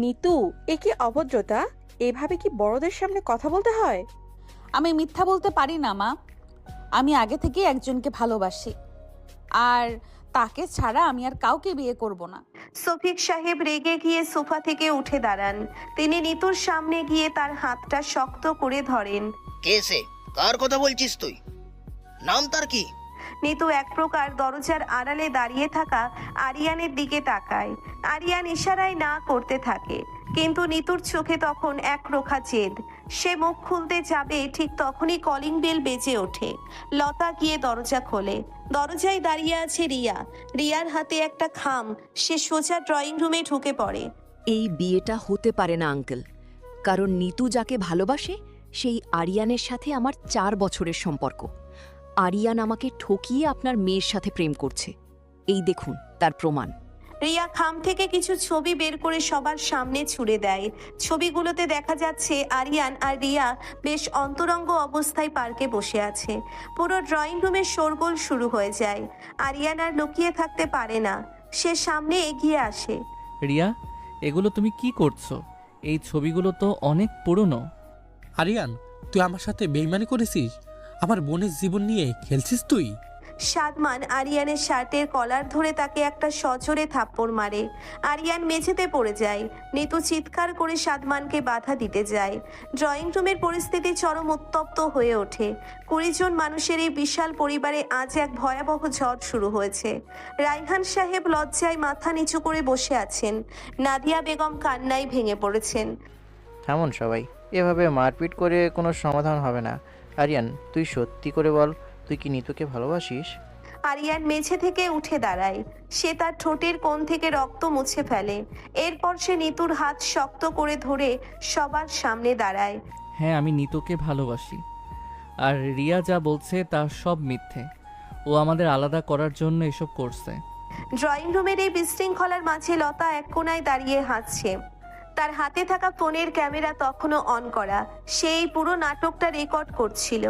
নিতু, এ কি অভদ্রতা? এভাবে কি বড়দের সামনে কথা বলতে হয়? আমি মিথ্যা বলতে পারি না মা, আমি আগে থেকেই একজনকে ভালোবাসি, আর তাকে ছাড়া আমি আর কাউকে বিয়ে করব না। শফিক সাহেব রেগে গিয়ে সোফা থেকে উঠে দাঁড়ান। তিনি নিতুর সামনে গিয়ে তার হাতটা শক্ত করে ধরেন। কে সে? কার কথা বলছিস তুই? নাম তার কি? নিতু এক প্রকার দরজার আড়ালে দাঁড়িয়ে থাকা আরিয়ানের দিকে তাকায়। আরিয়ান ইশারায় না করতে থাকে, কিন্তু নিতুর চোখে তখন একরোখা জেদ। সে মুখ খুলতে যাবে, ঠিক তখনই কলিং বেল বেজে ওঠে। লতা গিয়ে দরজা খোলে। দরজায় দাঁড়িয়ে আছে রিয়া। রিয়ার হাতে একটা খাম। সে সোজা ড্রয়িং রুমে ঢুকে পড়ে। এই বিয়েটা হতে পারে না আঙ্কেল, কারণ নিতু যাকে ভালোবাসে সেই আরিয়ানের সাথে আমার 4 বছরের সম্পর্ক। আরিয়ান আমাকে ঠকিয়ে আপনার মেয়ের সাথে প্রেম করছে, এই দেখুন তার প্রমাণ। রিয়া খাম থেকে কিছু ছবি বের করে সবার সামনে ছুড়ে দেয়। ছবিগুলোতে দেখা যাচ্ছে আরিয়ান আর রিয়া বেশ অন্তরঙ্গ অবস্থায় পার্কে বসে আছে। পুরো ড্রয়িং রুমের শোরগোল শুরু হয়ে যায়। আরিয়ান আর লুকিয়ে থাকতে পারে না, সে সামনে এগিয়ে আসে। রিয়া, এগুলো তুমি কি করছো? এই ছবিগুলো তো অনেক পুরনো। আরিয়ান, তুই আমার সাথে বেইমানি করেছিস? আমার বোনের জীবন নিয়ে খেলছিস তুই? সাদমান আরিয়ানের শার্টের কলার ধরে তাকে একটা সজোরে থাপ্পড় মারে। আরিয়ান মেঝেতে পড়ে যায়। নিতু চিৎকার করে সাদমানকে বাধা দিতে যায়। ড্রয়িং রুমের পরিস্থিতি চরম উত্তপ্ত হয়ে ওঠে। 20 জন মানুষের এই বিশাল পরিবারে আজ এক ভয়াবহ ঝড় শুরু হয়েছে। রায়হান সাহেব লজ্জায় মাথা নিচু করে বসে আছেন। নাদিয়া বেগম কান্নায় ভেঙে পড়েছেন। থামুন সবাই, এভাবে মারপিট করে কোনো সমাধান হবে না। আরিয়ান, তুই সত্যি করে বল, তুই কি নিতুকে ভালোবাসিস? আরিয়ান মেঝে থেকে উঠে দাঁড়ায়। সে তার ঠোঁটের কোণ থেকে রক্ত মুছে ফেলে। এরপর সে নিতুর হাত শক্ত করে ধরে সবার সামনে দাঁড়ায়। হ্যাঁ, আমি নিতুকে ভালোবাসি, আর রিয়া যা বলছে তা সব মিথ্যে। ও আমাদের আলাদা করার জন্য এসব করছে। ড্রয়িং রুমের এই বিশৃঙ্খলার মাঝে লতা এক কোণায় দাঁড়িয়ে হাসছে। তার হাতে থাকা ফোনের ক্যামেরা তখনও অন করা। সেই পুরো নাটকটা রেকর্ড করছিল।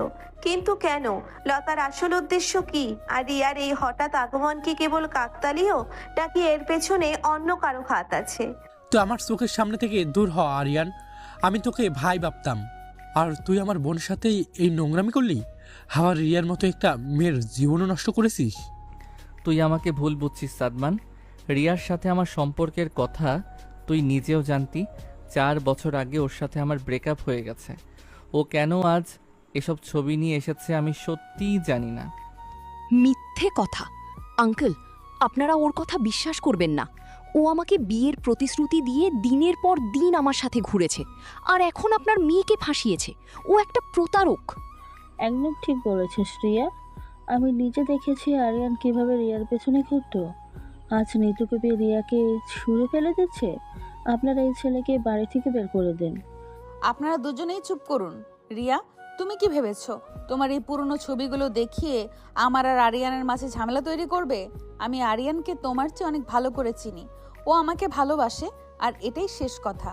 কিন্তু কেন? লতার আসল উদ্দেশ্য কি? আর রিয়ার এই হঠাৎ আগমন কি কেবল কাকতালীয়, নাকি এর পেছনে অন্য কারো হাত আছে? তুই আমার চোখের সামনে থেকে দূর হ আরিয়ান। আমি তোকে ভাই ভাবতাম, আর তুই আমার বোনের সাথেই এই নোংরামি করলি? হাওয়ার রিয়ার মতো একটা মেয়ের জীবনও নষ্ট করেছিস। তুই আমাকে ভুল বুঝছিস সাদমান। রিয়ার সাথে আমার সম্পর্কের কথা তুই নিজেও জানতি। 4 বছর আগে ওর সাথে আমার ব্রেকআপ হয়ে গেছে। ও কেন আজ এসব ছবি নিয়ে এসেছে আমি সত্যিই জানি না। মিথ্যে কথা। আঙ্কেল, আপনারা ওর কথা বিশ্বাস করবেন না। ও আমাকে বিয়ের প্রতিশ্রুতি দিয়ে দিনের পর দিন আমার সাথে ঘুরেছে, আর এখন আপনার মেয়েকে ফাঁসিয়েছে। ও একটা প্রতারক। একদম ঠিক বলেছিস রিয়া। আমি নিজে দেখেছি আরিয়ান কিভাবে রিয়ার পেছনে ঘুরতো। আজ নিতুকে পেয়ে রিয়াকে ছুঁড়ে ফেলে দিচ্ছে। আপনারা এই ছেলেকে বাড়ি থেকে বের করে দিন। আপনারা দুজনেই চুপ করুন। রিয়া, তুমি কি ভেবেছো তোমার এই পুরনো ছবিগুলো দেখিয়ে আমার আর আরিয়ানের মাঝে ঝামেলা তৈরি করবে? আমি আরিয়ানকে তোমার চেয়ে অনেক ভালো করে চিনি। ও আমাকে ভালোবাসে, আর এটাই শেষ কথা।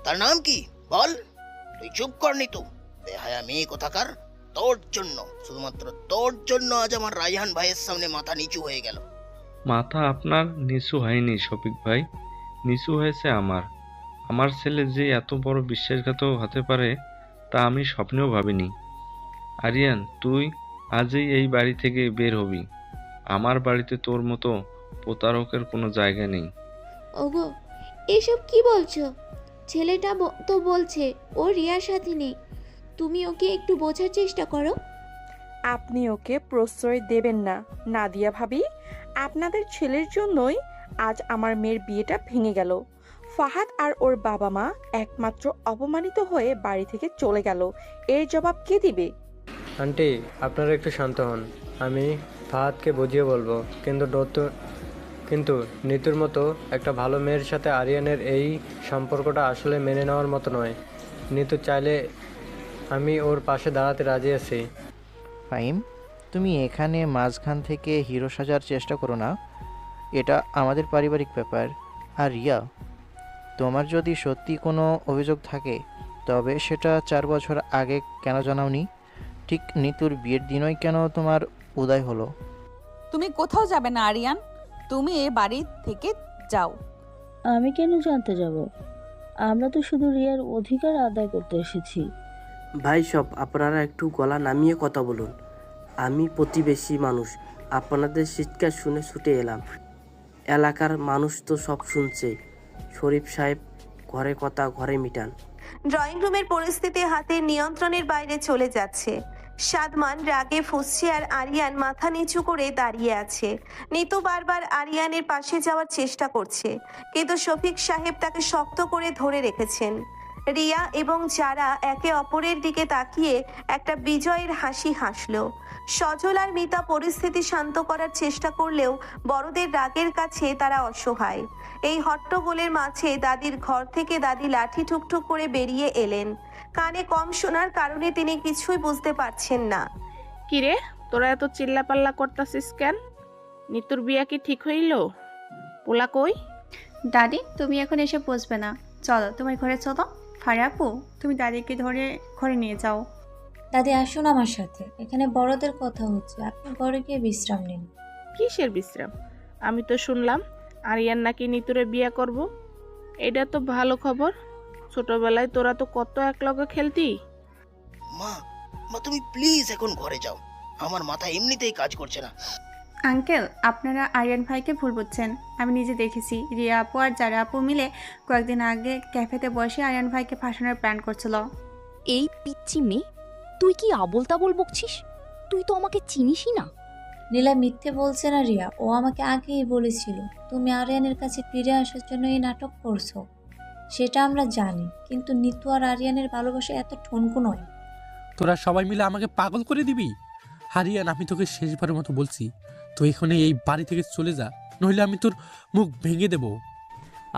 তার নাম কি বল? তুই চুপ কর নিতু, বেহায়া মেয়ে কোথাকার। তোর জন্য, শুধুমাত্র তোর জন্য আজ আমার রায়হান ভাইয়ের সামনে মাথা নিচু হয়ে গেল। মাথা আপনার নিচু হয়নি শফিক ভাই, নিচু হয়েছে আমার। আমার ছেলে যে এত বড় বিশ্বাসঘাতক হতে পারে তা আমি স্বপ্নেও ভাবিনি। আরিয়ান, তুই আজই এই বাড়ি থেকে বের হবি। আমার বাড়িতে তোর মতো প্রতারকের কোনো জায়গা নেই। ওগো, এসব কি বলছো? ছেলেটা তো বলছে ও রিয়ার সাথে নেই। তুমি ওকে একটু বোঝার চেষ্টা করো। আপনি ওকে প্রশ্রয় দেবেন না নাদিয়া ভাবি। আপনাদের ছেলের জন্যই আজ আমার মেয়ের বিয়েটা ভেঙে গেল। ফাহাদ আর ওর বাবা মা একমাত্র অপমানিত হয়ে বাড়ি থেকে চলে গেল। এর জবাব কে দিবে? আন্টি, আপনারা একটু শান্ত হন। আমি ফাহাদকে বুঝিয়ে বলবো, কিন্তু নিতুর মতো একটা ভালো মেয়ের সাথে আরিয়ানের এই সম্পর্কটা আসলে মেনে নেওয়ার মতো নয়। নিতু চাইলে আমি ওর পাশে দাঁড়াতে রাজি আছি। ফাহিম, তুমি এখানে মাঝখান থেকে হিরো সাজার চেষ্টা করো না। এটা আমাদের পারিবারিক ব্যাপার। আর রিয়া, তোমার যদি সত্যি কোনো অভিযোগ থাকে তবে সেটা 4 বছর আগে কেন জানাওনি? ঠিক নিতুর বিয়ের দিনই কেন তোমার উদয় হলো? তুমি কোথাও যাবে না আরিয়ান, তুমি এ বাড়ি থেকে যাও। আমি কেন জানতে যাব? আমরা তো শুধু রিয়ার অধিকার আদায় করতে এসেছি। ভাই সব, আপনারা একটু গলা নামিয়ে কথা বলুন। আমি প্রতিবেশী মানুষ, আপনাদের চিৎকার শুনে ছুটে এলাম। এলাকার মানুষ তো সব শুনছে। শরীফ সাহেব, ঘরে কথা ঘরে মিটান। ড্রয়িং রুমের পরিস্থিতি হাতের নিয়ন্ত্রণের বাইরে চলে যাচ্ছে। সাদমান রাগে ফুঁসছে আর আরিয়ান মাথা নিচু করে দাঁড়িয়ে আছে। নিতু বারবার আরিয়ানের পাশে যাওয়ার চেষ্টা করছে, কিন্তু শফিক সাহেব তাকে শক্ত করে ধরে রেখেছেন। রিয়া এবং যারা একে অপরের দিকে তাকিয়ে একটা বিজয়ের হাসি হাসলো। সজল আর মিতা পরিস্থিতি শান্ত করার চেষ্টা করলেও বড়দের রাগের কাছে তারা অসহায়। এই হট্টগোলের মাঝে দাদির ঘর থেকে দাদি লাঠি ঠুকঠুক করে বেরিয়ে এলেন। কানে কম শোনার কারণে তিনি কিছুই বুঝতে পারছেন না। কিরে, তোরা এত চিল্লাপাল্লা করতাছিস কেন? নিতুর বিয়া কি ঠিক হইল? পোলা কই? দাদি, তুমি এখন এসে বসবে না, চলো তোমার ঘরে চলো। ফারিয়া আপু, তুমি দাদিকে ধরে ঘরে নিয়ে যাও। দাদি আসুন আমার সাথে, এখানে বড়দের কথা হচ্ছে, আপনি ঘরে গিয়ে বিশ্রাম নিন। কিসের বিশ্রাম? আমি তো শুনলাম আরিয়ান নাকি নিতুরে বিয়ে করব। এটা তো ভালো খবর। ছোটবেলায় তোরা তো কত একলগে খেলতি। মা, তুমি প্লিজ এখন ঘরে যাও, আমার মাথা এমনিতেই কাজ করছে না। আঙ্কেল, আপনারা আরিয়ান ভাইকে ভুল বুঝছেন। আমি নিজে দেখেছি রিয়া আপু আর যারা আপু মিলে কয়েকদিন আগে ক্যাফেতে বসে আরিয়ান ভাইকে ফাঁসানোর প্ল্যান করছিল। এই পিচ্চি মেয়ে, তুই কি আবোল তাবোল বকছিস? তুই তো আমাকে চিনিসই না। নীলা মিথ্যে বলছে না রিয়া, ও আমাকে আগেই বলেছিল তুমি আরিয়ানের কাছে ফিরে আসার জন্য এই নাটক করছো। সেটা আমরা জানি, কিন্তু নিতু আর আরিয়ানের ভালোবাসা এত ঠনকু নয়। তোরা সবাই মিলে আমাকে পাগল করে দিবি। আরিয়ান, আমি তোকে শেষবারের মতো বলছি, তুই এখানে এই বাড়ি থেকে চলে যা, নইলে আমি তোর মুখ ভেঙে দেব।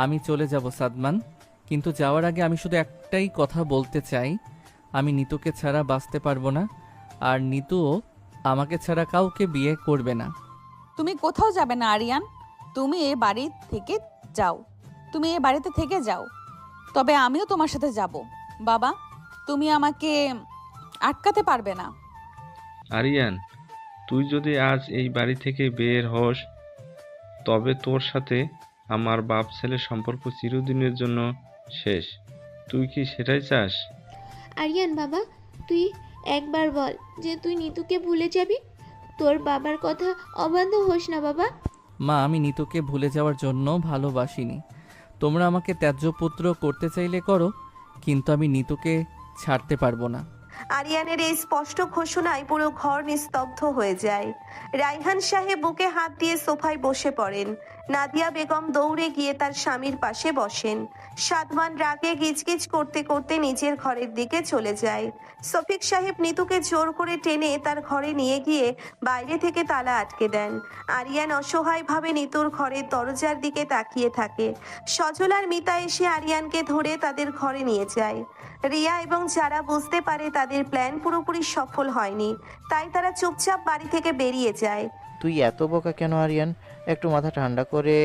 আমি চলে যাব সাদমান, কিন্তু যাওয়ার আগে আমি শুধু একটাই কথা বলতে চাই। আমি নিতুকে ছাড়া বাঁচতে পারবো না, আর নিতুও আমাকে ছাড়া কাউকে বিয়ে করবে না। তুমি কোথাও যাবে না আরিয়ান, তুমি এ বাড়ি থেকে যাও। তুমি এ বাড়িতে থেকে যাও, তবে আমিও তোমার সাথে যাব। বাবা, তুমি আমাকে আটকাতে পারবে না। আরিয়ান, তুই যদি আজ এই বাড়ি থেকে বের হস তবে তোর সাথে আমার বাপ ছেলের সম্পর্ক চিরদিনের জন্য শেষ। তুই কি সেটাই চাস? আরিয়ান বাবা, তুই একবার বল যে তুই নিতুকে ভুলে যাবি। তোর বাবার কথা অবাধ্য হোস না বাবা। মা, আমি নিতুকে ভুলে যাওয়ার জন্য ভালোবাসিনি। তোমরা আমাকে ত্যায্য পুত্র করতে চাইলে করো, কিন্তু আমি নিতুকে ছাড়তে পারবো না। আরিয়ানের এই স্পষ্ট ঘোষণায় পুরো ঘর নিস্তব্ধ হয়ে যায়। রায়হান সাহেব বুকে হাত দিয়ে সোফায় বসে পড়েন। নাদিয়া বেগম দৌড়ে গিয়ে তার স্বামীর পাশে বসেন। সাদমান রাগে গিজগিজ করতে করতে নিজের ঘরের দিকে চলে যায়। শফিক সাহেব নিতুকে জোর করে টেনে তার ঘরে নিয়ে গিয়ে বাইরে থেকে তালা আটকে দেন। আরিয়ান অসহায়ভাবে নিতুর ঘরের দরজার দিকে তাকিয়ে থাকে। সজল আর মিতা এসে আরিয়ানকে ধরে তাদের ঘরে নিয়ে যায়। রিয়া এবং যারা বুঝতে পারে তাদের প্ল্যান পুরোপুরি সফল হয়নি, তাই তারা চুপচাপ বাড়ি থেকে বেরিয়ে যায়। তুই এত বোকা কেন আরিয়ান? একটু মাথা ঠান্ডা করে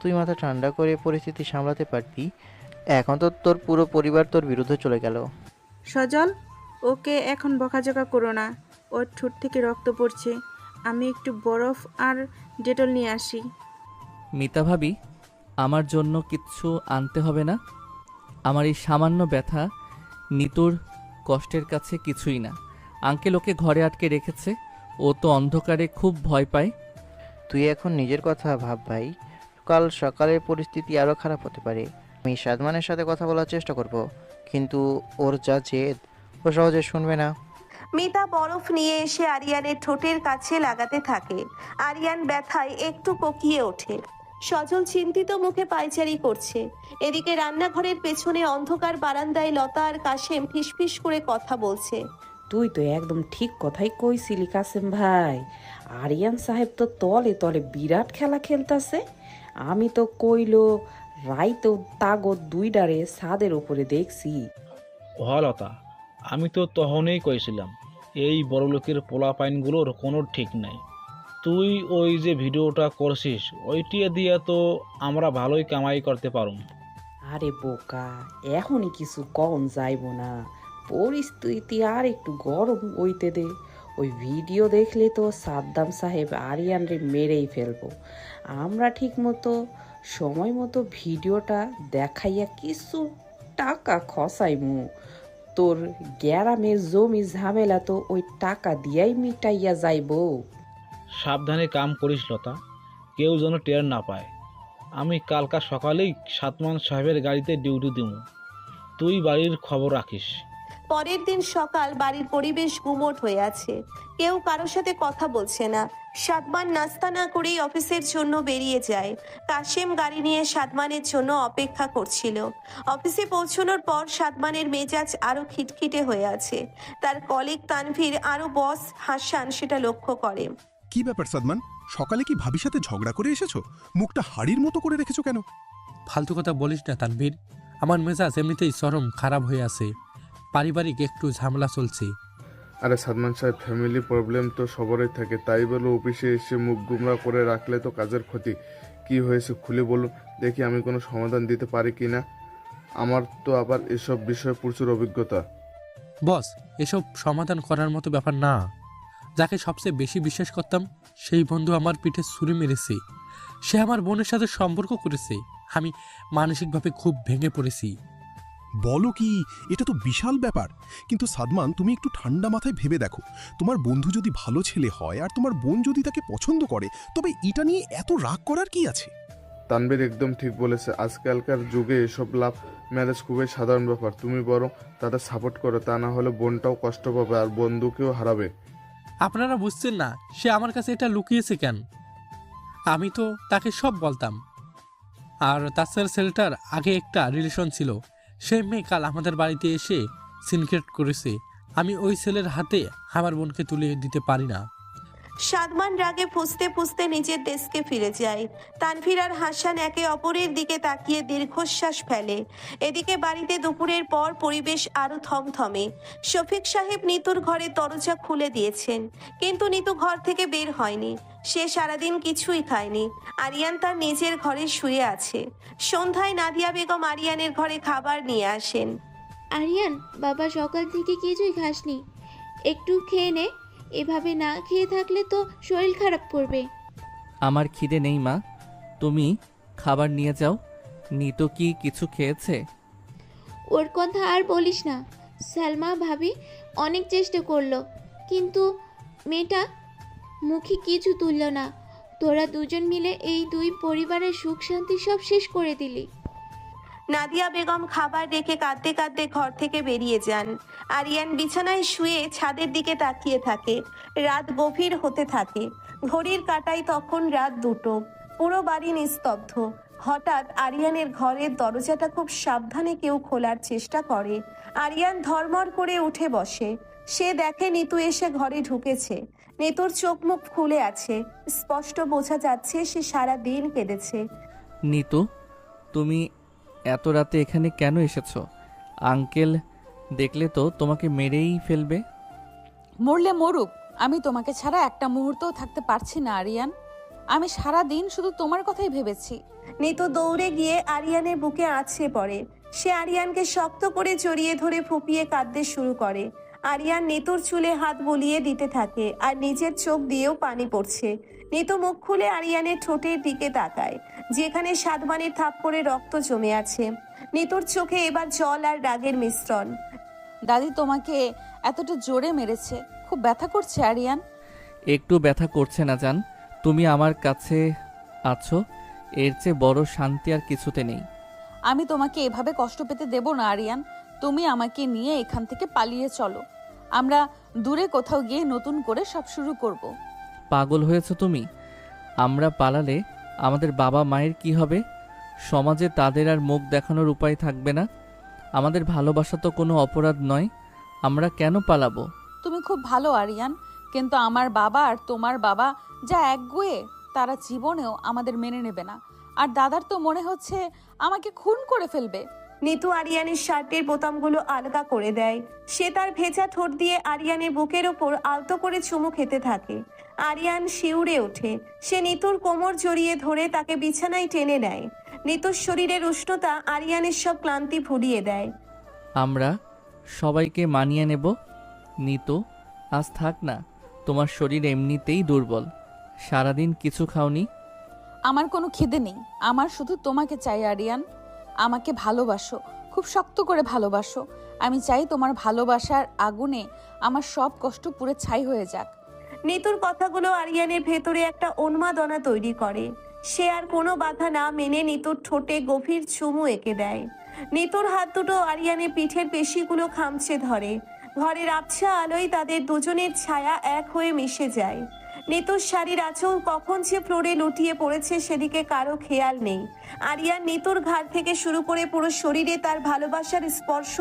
তুই মাথা ঠান্ডা করে পরিস্থিতি সামলাতে পারতি। এখন তো তোর পুরো পরিবার তোর বিরুদ্ধে চলে গেল। সজল, ওকে এখন বকাঝকা করো না, ওর ঠোঁট থেকে রক্ত পড়ছে। আমি একটু বরফ আর ডেটল নিয়ে আসি। মিতা ভাবি, আমার জন্য কিচ্ছু আনতে হবে না। আমার এই সামান্য ব্যথা নিতুর কষ্টের কাছে কিছুই না। আঙ্কেল ওকে ঘরে আটকে রেখেছে, ও তো অন্ধকারে খুব ভয় পায়। তুই এখন নিজের কথা ভাব ভাই, কাল সকালে পরিস্থিতি আরও খারাপ হতে পারে। আমি সাদমানের সাথে কথা বলার চেষ্টা করব, কিন্তু ওর যা জেদ, ও সহজে শুনবে না। মিতা বরফ নিয়ে এসে আরিয়ানের ঠোঁটের কাছে লাগাতে থাকে। আরিয়ান ব্যথায় একটু কোকিয়ে ওঠে। সজল চিন্তিত মুখে পায়চারি করছে। এদিকে রান্নাঘরের পেছনে অন্ধকার বারান্দায় লতা আর কাশেম ফিসফিস করে কথা বলছে। তুই তো একদম ঠিক কথাই কইছিলি কাসেম ভাই, আরিয়ান সাহেব তো তলে তলে বিরাট খেলা খেলতাছে। আমি তো কইলো রাইতো তাগো দুইডারে ছাদের উপরে দেখছি। হলতা, আমি তো তখনই কইছিলাম এই বড় লোকের পোলাপাইনগুলোর কোনো ঠিক নাই। তুই ওই যে ভিডিওটা করছিস ওইটিয়ে দিয়া তো আমরা ভালোই কামাই করতে পারুম। আরে বোকা, এখনই কিছু কম যাইব না, পরিস্থিতি আর একটু গরম হইতে দে। ওই ভিডিও দেখলে তো সাদ্দাম সাহেব আরিয়ানরে মেরেই ফেলবো। আমরা ঠিক মতো সময় মতো ভিডিওটা দেখাইয়া কিছু টাকা খসাইমু। তোর গ্যারামের জমি ঝামেলা তো ওই টাকা দিয়াই মিটাইয়া যাইব। সাবধানে কাম করিস লতা, কেউ যেন টের না পায়। আমি কালকা সকালেই সাতমান সাহেবের গাড়িতে ডিউটি দিব, তুই বাড়ির খবর রাখিস। পরের দিন সকাল, বাড়ির পরিবেশ গুমোট হয়ে আছে। কেউ কারোর সাথে কথা বলছে না। সাদমান নাস্তা না করেই অফিসের জন্য বেরিয়ে যায়। কাশেম গাড়ি নিয়ে সাদমানের জন্য অপেক্ষা করছিল। অফিসে পৌঁছানোর পর সাদমানের মেজাজ আরো খিটখিটে হয়ে আছে। তার কলিগ তানভীর আরো বস হাসান সেটা লক্ষ্য করে। কি ব্যাপার সাদমান, সকালে কি ভাবির সাথে ঝগড়া করে এসেছো? মুখটা হাড়ির মতো করে রেখেছো কেন? ফালতু কথা বলিস না তানভীর, আমার মেজাজ এমনিতেই চরম খারাপ হয়ে আছে। পারিবারিক একটু ঝামেলা চলছে। আরে সাদমান সাহেব, ফ্যামিলি প্রবলেম তো সবারই থাকে, তাই বলে অফিসে এসে মুখ গুমরা করে রাখলে তো কাজের ক্ষতি। কি হয়েছে খুলে বলুন, দেখি আমি কোনো সমাধান দিতে পারি কি না। আমার তো আবার এসব বিষয়ে প্রচুর অভিজ্ঞতা। বস, এসব সমাধান করার মতো ব্যাপার না। যাকে সবচেয়ে বেশি বিশ্বাস করতাম সেই বন্ধু আমার পিঠে ছুরি মেরেছে। সে আমার বোনের সাথে সম্পর্ক করেছে। আমি মানসিকভাবে খুব ভেঙে পড়েছি। বলো কি, এটা তো বিশাল ব্যাপার। কিন্তু সাদমান, তুমি একটু ঠান্ডা মাথায় ভেবে দেখো, তোমার বন্ধু যদি ভালো ছেলে হয় আর তোমার বোন যদি তাকে পছন্দ করে, তবে এটা নিয়ে এত রাগ করার কি আছে? তানভীর একদম ঠিক বলেছে, আজকালকার যুগে এসব লাভ ম্যারেজ খুবই সাধারণ ব্যাপার। তুমি বরং তাদের সাপোর্ট করো, তা না হলে বোনটাও কষ্ট পাবে আর বন্ধুকেও হারাবে। আপনারা বুঝছেন না সে আমার কাছে এটা লুকিয়েছে কেন? আমি তো তাকে সব বলতাম। আর তাছাড়া ছেলেটার আগে একটা রিলেশন ছিল। সেই মেয়ে কাল আমাদের বাড়িতে এসে সিনক্রেট করেছে। আমি ওই ছেলের হাতে আমার বোনকে তুলে দিতে পারি না। সাদমান রাগে ফুঁসতে ফুঁসতে নিজের ডেস্কে ফিরে যায়। তানভীর আর হাসান একে অপরের দিকে তাকিয়ে দীর্ঘশ্বাস ফেলে। এদিকে বাড়িতে দুপুরের পর পরিবেশ আরো থমথমে। শফিক সাহেব নিতুর ঘরের দরজা খুলে দিয়েছেন, কিন্তু নিতু ঘর থেকে বের হয়নি। সে সারাদিন কিছুই খায়নি। আরিয়ান তার নিজের ঘরে শুয়ে আছে। সন্ধ্যায় নাদিয়া বেগম আরিয়ানের ঘরে খাবার নিয়ে আসেন। আরিয়ান বাবা সকাল থেকে কিছুই খাসনি, একটু খেয়ে নে। এভাবে না খেয়ে থাকলে তো শরীর খারাপ করবে। আমার খিদে নেই মা, তুমি খাবার নিয়ে যাও। নিতু কি কিছু খেয়েছে? ও ওর কথা আর বলিস না। সালমা ভাবি অনেক চেষ্টা করলো, কিন্তু মেয়েটা মুখে কিছু তুলল না। তোরা দুজন মিলে এই দুই পরিবারের সুখ শান্তি সব শেষ করে দিলি। নাদিয়া বেগম খাবার রেখে কাঁদতে কাঁদতে ঘর থেকে বেরিয়ে যান। আরিয়ান বিছানায় শুয়ে ছাদের দিকে তাকিয়ে থাকে। রাত গভীর হতে থাকে। ঘড়ির কাঁটায় তখন রাত 2টো। পুরো বাড়ি নিস্তব্ধ। হঠাৎ আরিয়ানের ঘরের দরজাটা খুব সাবধানে কেউ খোলার চেষ্টা করে। আরিয়ান ধর্মর করে উঠে বসে। সে দেখে নিতু এসে ঘরে ঢুকেছে। নিতুর চোখ মুখ খুলে আছে। স্পষ্ট বোঝা যাচ্ছে সে সারা দিন কেঁদেছে। নিতু, তুমি এত রাতে এখানে কেন এসেছো? আঙ্কেল দেখলে তো তোমাকে মেরেই ফেলবে। মরলে মরুক, আমি তোমাকে ছাড়া একটা মুহূর্তও থাকতে পারছি না আরিয়ান। আমি সারা দিন শুধু তোমার কথাই ভেবেছি। নিতু দৌড়ে গিয়ে আরিয়ানের বুকে আছড়ে পড়ে। সে আরিয়ানকে শক্ত করে জড়িয়ে ধরে ফুপিয়ে কাঁদতে শুরু করে। আরিয়ান নিতুর চুলে হাত বুলিয়ে দিতে থাকে আর নিজের চোখ দিয়েও পানি পড়ছে। নিতু মুখ খুলে আরিয়ানের ঠোঁটের দিকে তাকায়, যেখানে সাদমানের থাপ্পড়ে রক্ত জমে আছে। নিতুর চোখে এবার জল আর রাগের মিশ্রণ। দাদি তোমাকে এতটা জোরে মেরেছে, খুব ব্যথা করছে আরিয়ান। একটু ব্যথা করছে না জান, তুমি আমার কাছে আছো, এর চেয়ে বড় শান্তি আর কিছুতে নেই। আমি তোমাকে এভাবে কষ্ট পেতে দেব না আরিয়ান। তুমি আমাকে নিয়ে এখান থেকে পালিয়ে চলো। আমরা দূরে কোথাও গিয়ে নতুন করে সব শুরু করব। পাগল হয়েছো তুমি? আমরা পালালে আমাদের বাবা মায়ের কি হবে? সমাজে তাদের আর মুখ দেখানোর উপায় থাকবে না। আমাদের ভালোবাসা তো কোনো অপরাধ নয়, আমরা কেন পালাবো? তুমি খুব ভালো আরিয়ান, কিন্তু আমার বাবা আর তোমার বাবা যা একগুঁয়ে, তারা জীবনেও আমাদের মেনে নেবে না। আর দাদার তো মনে হচ্ছে আমাকে খুন করে ফেলবে। নিতু আরিয়ানের শার্টের বোতামগুলো আলগা করে দেয়। সে তার ভেজা ঠোঁট দিয়ে আরিয়ানের বুকের ওপর আলতো করে চুমু খেতে থাকে। আরিয়ান শিউরে ওঠে। সে নিতুর কোমর জড়িয়ে ধরে তাকে বিছানায় টেনে নেয়। নিতুর শরীরের উষ্ণতা আরিয়ানের সব ক্লান্তি ভুলিয়ে দেয়। আমরা সবাইকে মানিয়ে নেব। নিতু, আজ থাক না, তোমার শরীর এমনিতেই দুর্বল। সারাদিন কিছু খাওনি। আমার কোনো খিদে নেই, আমার শুধু তোমাকে চাই আরিয়ান। আমাকে ভালোবাসো, খুব শক্ত করে ভালোবাসো। আমি চাই তোমার ভালোবাসার আগুনে আমার সব কষ্ট পুরো ছাই হয়ে যাক। নিতুর কথাগুলো আরিয়ানের ভেতরে একটা উন্মাদনা তৈরি করে। সে আর কোনো বাধা না মেনে নিতুর ঠোঁটে গভীর চুমু এঁকে দেয়। নিতুর হাত দুটো আরিয়ানের পিঠের পেশিগুলো খামচে ধরে। ঘরের আবছা আলোয় তাদের দুজনের ছায়া এক হয়ে মিশে যায়। নিতুর শাড়ির আঁচল কখন যে ফ্লোরে লুটিয়ে পড়েছে সেদিকে কারো খেয়াল নেই। আরিয়ান নিতুর ঘাড় থেকে শুরু করে পুরো শরীরে তার ভালোবাসার স্পর্শ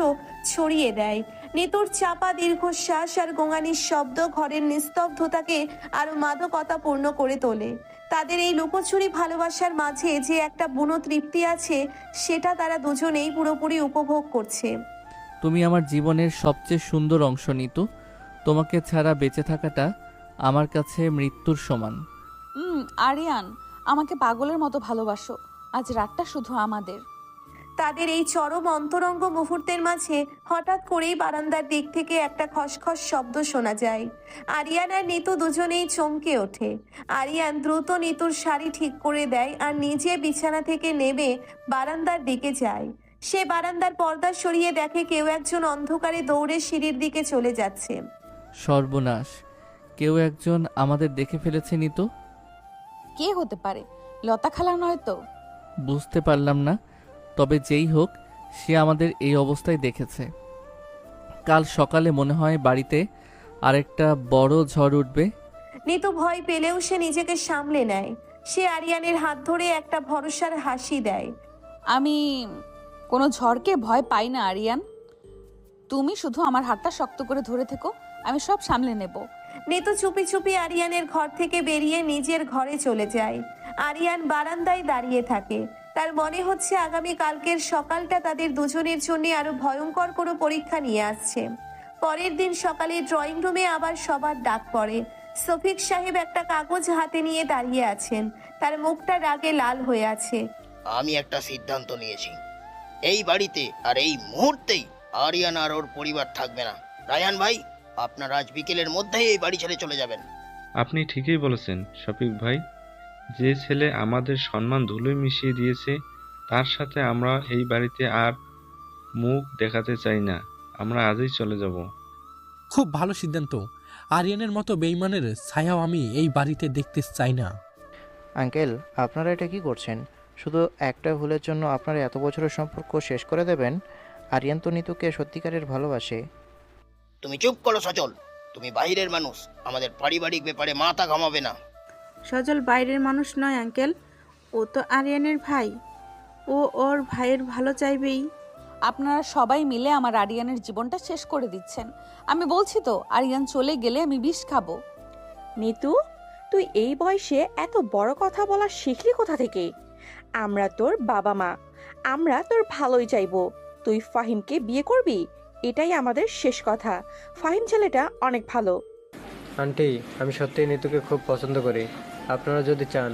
ছড়িয়ে দেয়। নিতুর চাপা দীর্ঘশ্বাস আর গোঙানির শব্দ ঘরের নিস্তব্ধতাকে আরো মাদকতাপূর্ণ করে তোলে। তাদের এই লুকোচুরি ভালোবাসার মাঝে যে একটা বুনো তৃপ্তি আছে, সেটা তারা দুজনেই পুরোপুরি উপভোগ করছে। তুমি আমার জীবনের সবচেয়ে সুন্দর অংশ নিতু। তোমাকে ছাড়া বেঁচে থাকাটা আমার কাছে মৃত্যুর সমান। আরিয়ান, আমাকে পাগলের মতো ভালোবাসো। আজ রাতটা শুধু আমাদের। তাদের এই চরম অন্তরঙ্গ মুহূর্তের মাঝে হঠাৎ করেই বারান্দার দিক থেকে একটা খসখস শব্দ শোনা যায়। আরিয়ান আর নিতু দুজনেই চমকে ওঠে। আরিয়ান দ্রুত নিতুর শাড়ি ঠিক করে দেয় আর নিজে বিছানা থেকে নেমে বারান্দার দিকে যায়। সে বারান্দার পর্দা সরিয়ে দেখে কেউ একজন অন্ধকারে দৌড়ে সিঁড়ির দিকে চলে যাচ্ছে। সর্বনাশ, কেউ একজন আমাদের দেখে ফেলেছে নিতু। কে হতে পারে? লতা খালা নয় তো? বুঝতে পারলাম না, তবে যেই হোক, সে আমাদের এই অবস্থায় দেখেছে। কাল সকালে মনে হয় বাড়িতে আরেকটা বড় ঝড় উঠবে। নিতু ভয় পেলেও সে নিজেকে সামলে নেয়। সে আরিয়ানের হাত ধরে একটা ভরসার হাসি দেয়। আমি কোনো ঝড়কে ভয় পাই না আরিয়ান। তুমি শুধু আমার হাতটা শক্ত করে ধরে থেকো, আমি সব সামলে নেব। নিতু চুপি চুপি আরিয়ানের ঘর থেকে বেরিয়ে নিজের ঘরে চলে যায়। আরিয়ান বারান্দায় দাঁড়িয়ে থাকে। তার মনে হচ্ছে আগামী কালকের সকালটা তাদের দুজনের জন্য আরো ভয়ঙ্কর কোনো পরীক্ষা নিয়ে আসছে। পরের দিন সকালে ড্রয়িং রুমে আবার সবার ডাক পড়ে। শফিক সাহেব একটা কাগজ হাতে নিয়ে দাঁড়িয়ে আছেন। তার মুখটা রাগে লাল হয়ে আছে। আমি একটা সিদ্ধান্ত নিয়েছি, এই বাড়িতে আর এই মুহূর্তেই আরিয়ান আর ওর পরিবার থাকবে না। রায়হান ভাই, আপনার আজ বিকেলের মধ্যেই এই বাড়ি ছেড়ে চলে যাবেন। আপনি ঠিকই বলেছেন শফিক ভাই। যে ছেলে আমাদের সম্মান ধুলোয় মিশিয়ে দিয়েছে, তার সাথে আমরা এই বাড়িতে আর মুখ দেখাতে চাই না, আমরা আজই চলে যাব। খুব ভালো সিদ্ধান্ত। আরিয়ানের মতো বেইমানের ছায়াও আমি এই বাড়িতে দেখতে চাই না। আঙ্কেল, আপনারা এটা কি করছেন? শুধু একটা ভুলের জন্য আপনারা এত বছরের সম্পর্ক শেষ করে দেবেন? আরিয়ান তো নিতুকে সত্যিকারের ভালোবাসে। তুমি চুপ করো সজল, তুমি বাইরের মানুষ, আমাদের পারিবারিক ব্যাপারে মাথা ঘামাবে না। সজল বাইরের মানুষ নয় আঙ্কেল, ও তো আরিয়ানের ভাই, ও ওর ভাইয়ের ভালো চাইবেই। আপনারা সবাই মিলে আমার আরিয়ানের জীবনটা শেষ করে দিচ্ছেন। আমি বলছি তো, আরিয়ান চলে গেলে আমি বিষ খাবো। নিতু, তুই এই বয়সে এত বড় কথা বলা শিখলি কোথা থেকে? আমরা তোর বাবা মা, আমরা তোর ভালোই চাইবো। তুই ফাহিমকে বিয়ে করবি, এটাই আমাদের শেষ কথা। ফাহিম ছেলেটা অনেক ভালো। আন্টি, আমি সত্যিই নিতুকে খুব পছন্দ করি। আপনারা যদি চান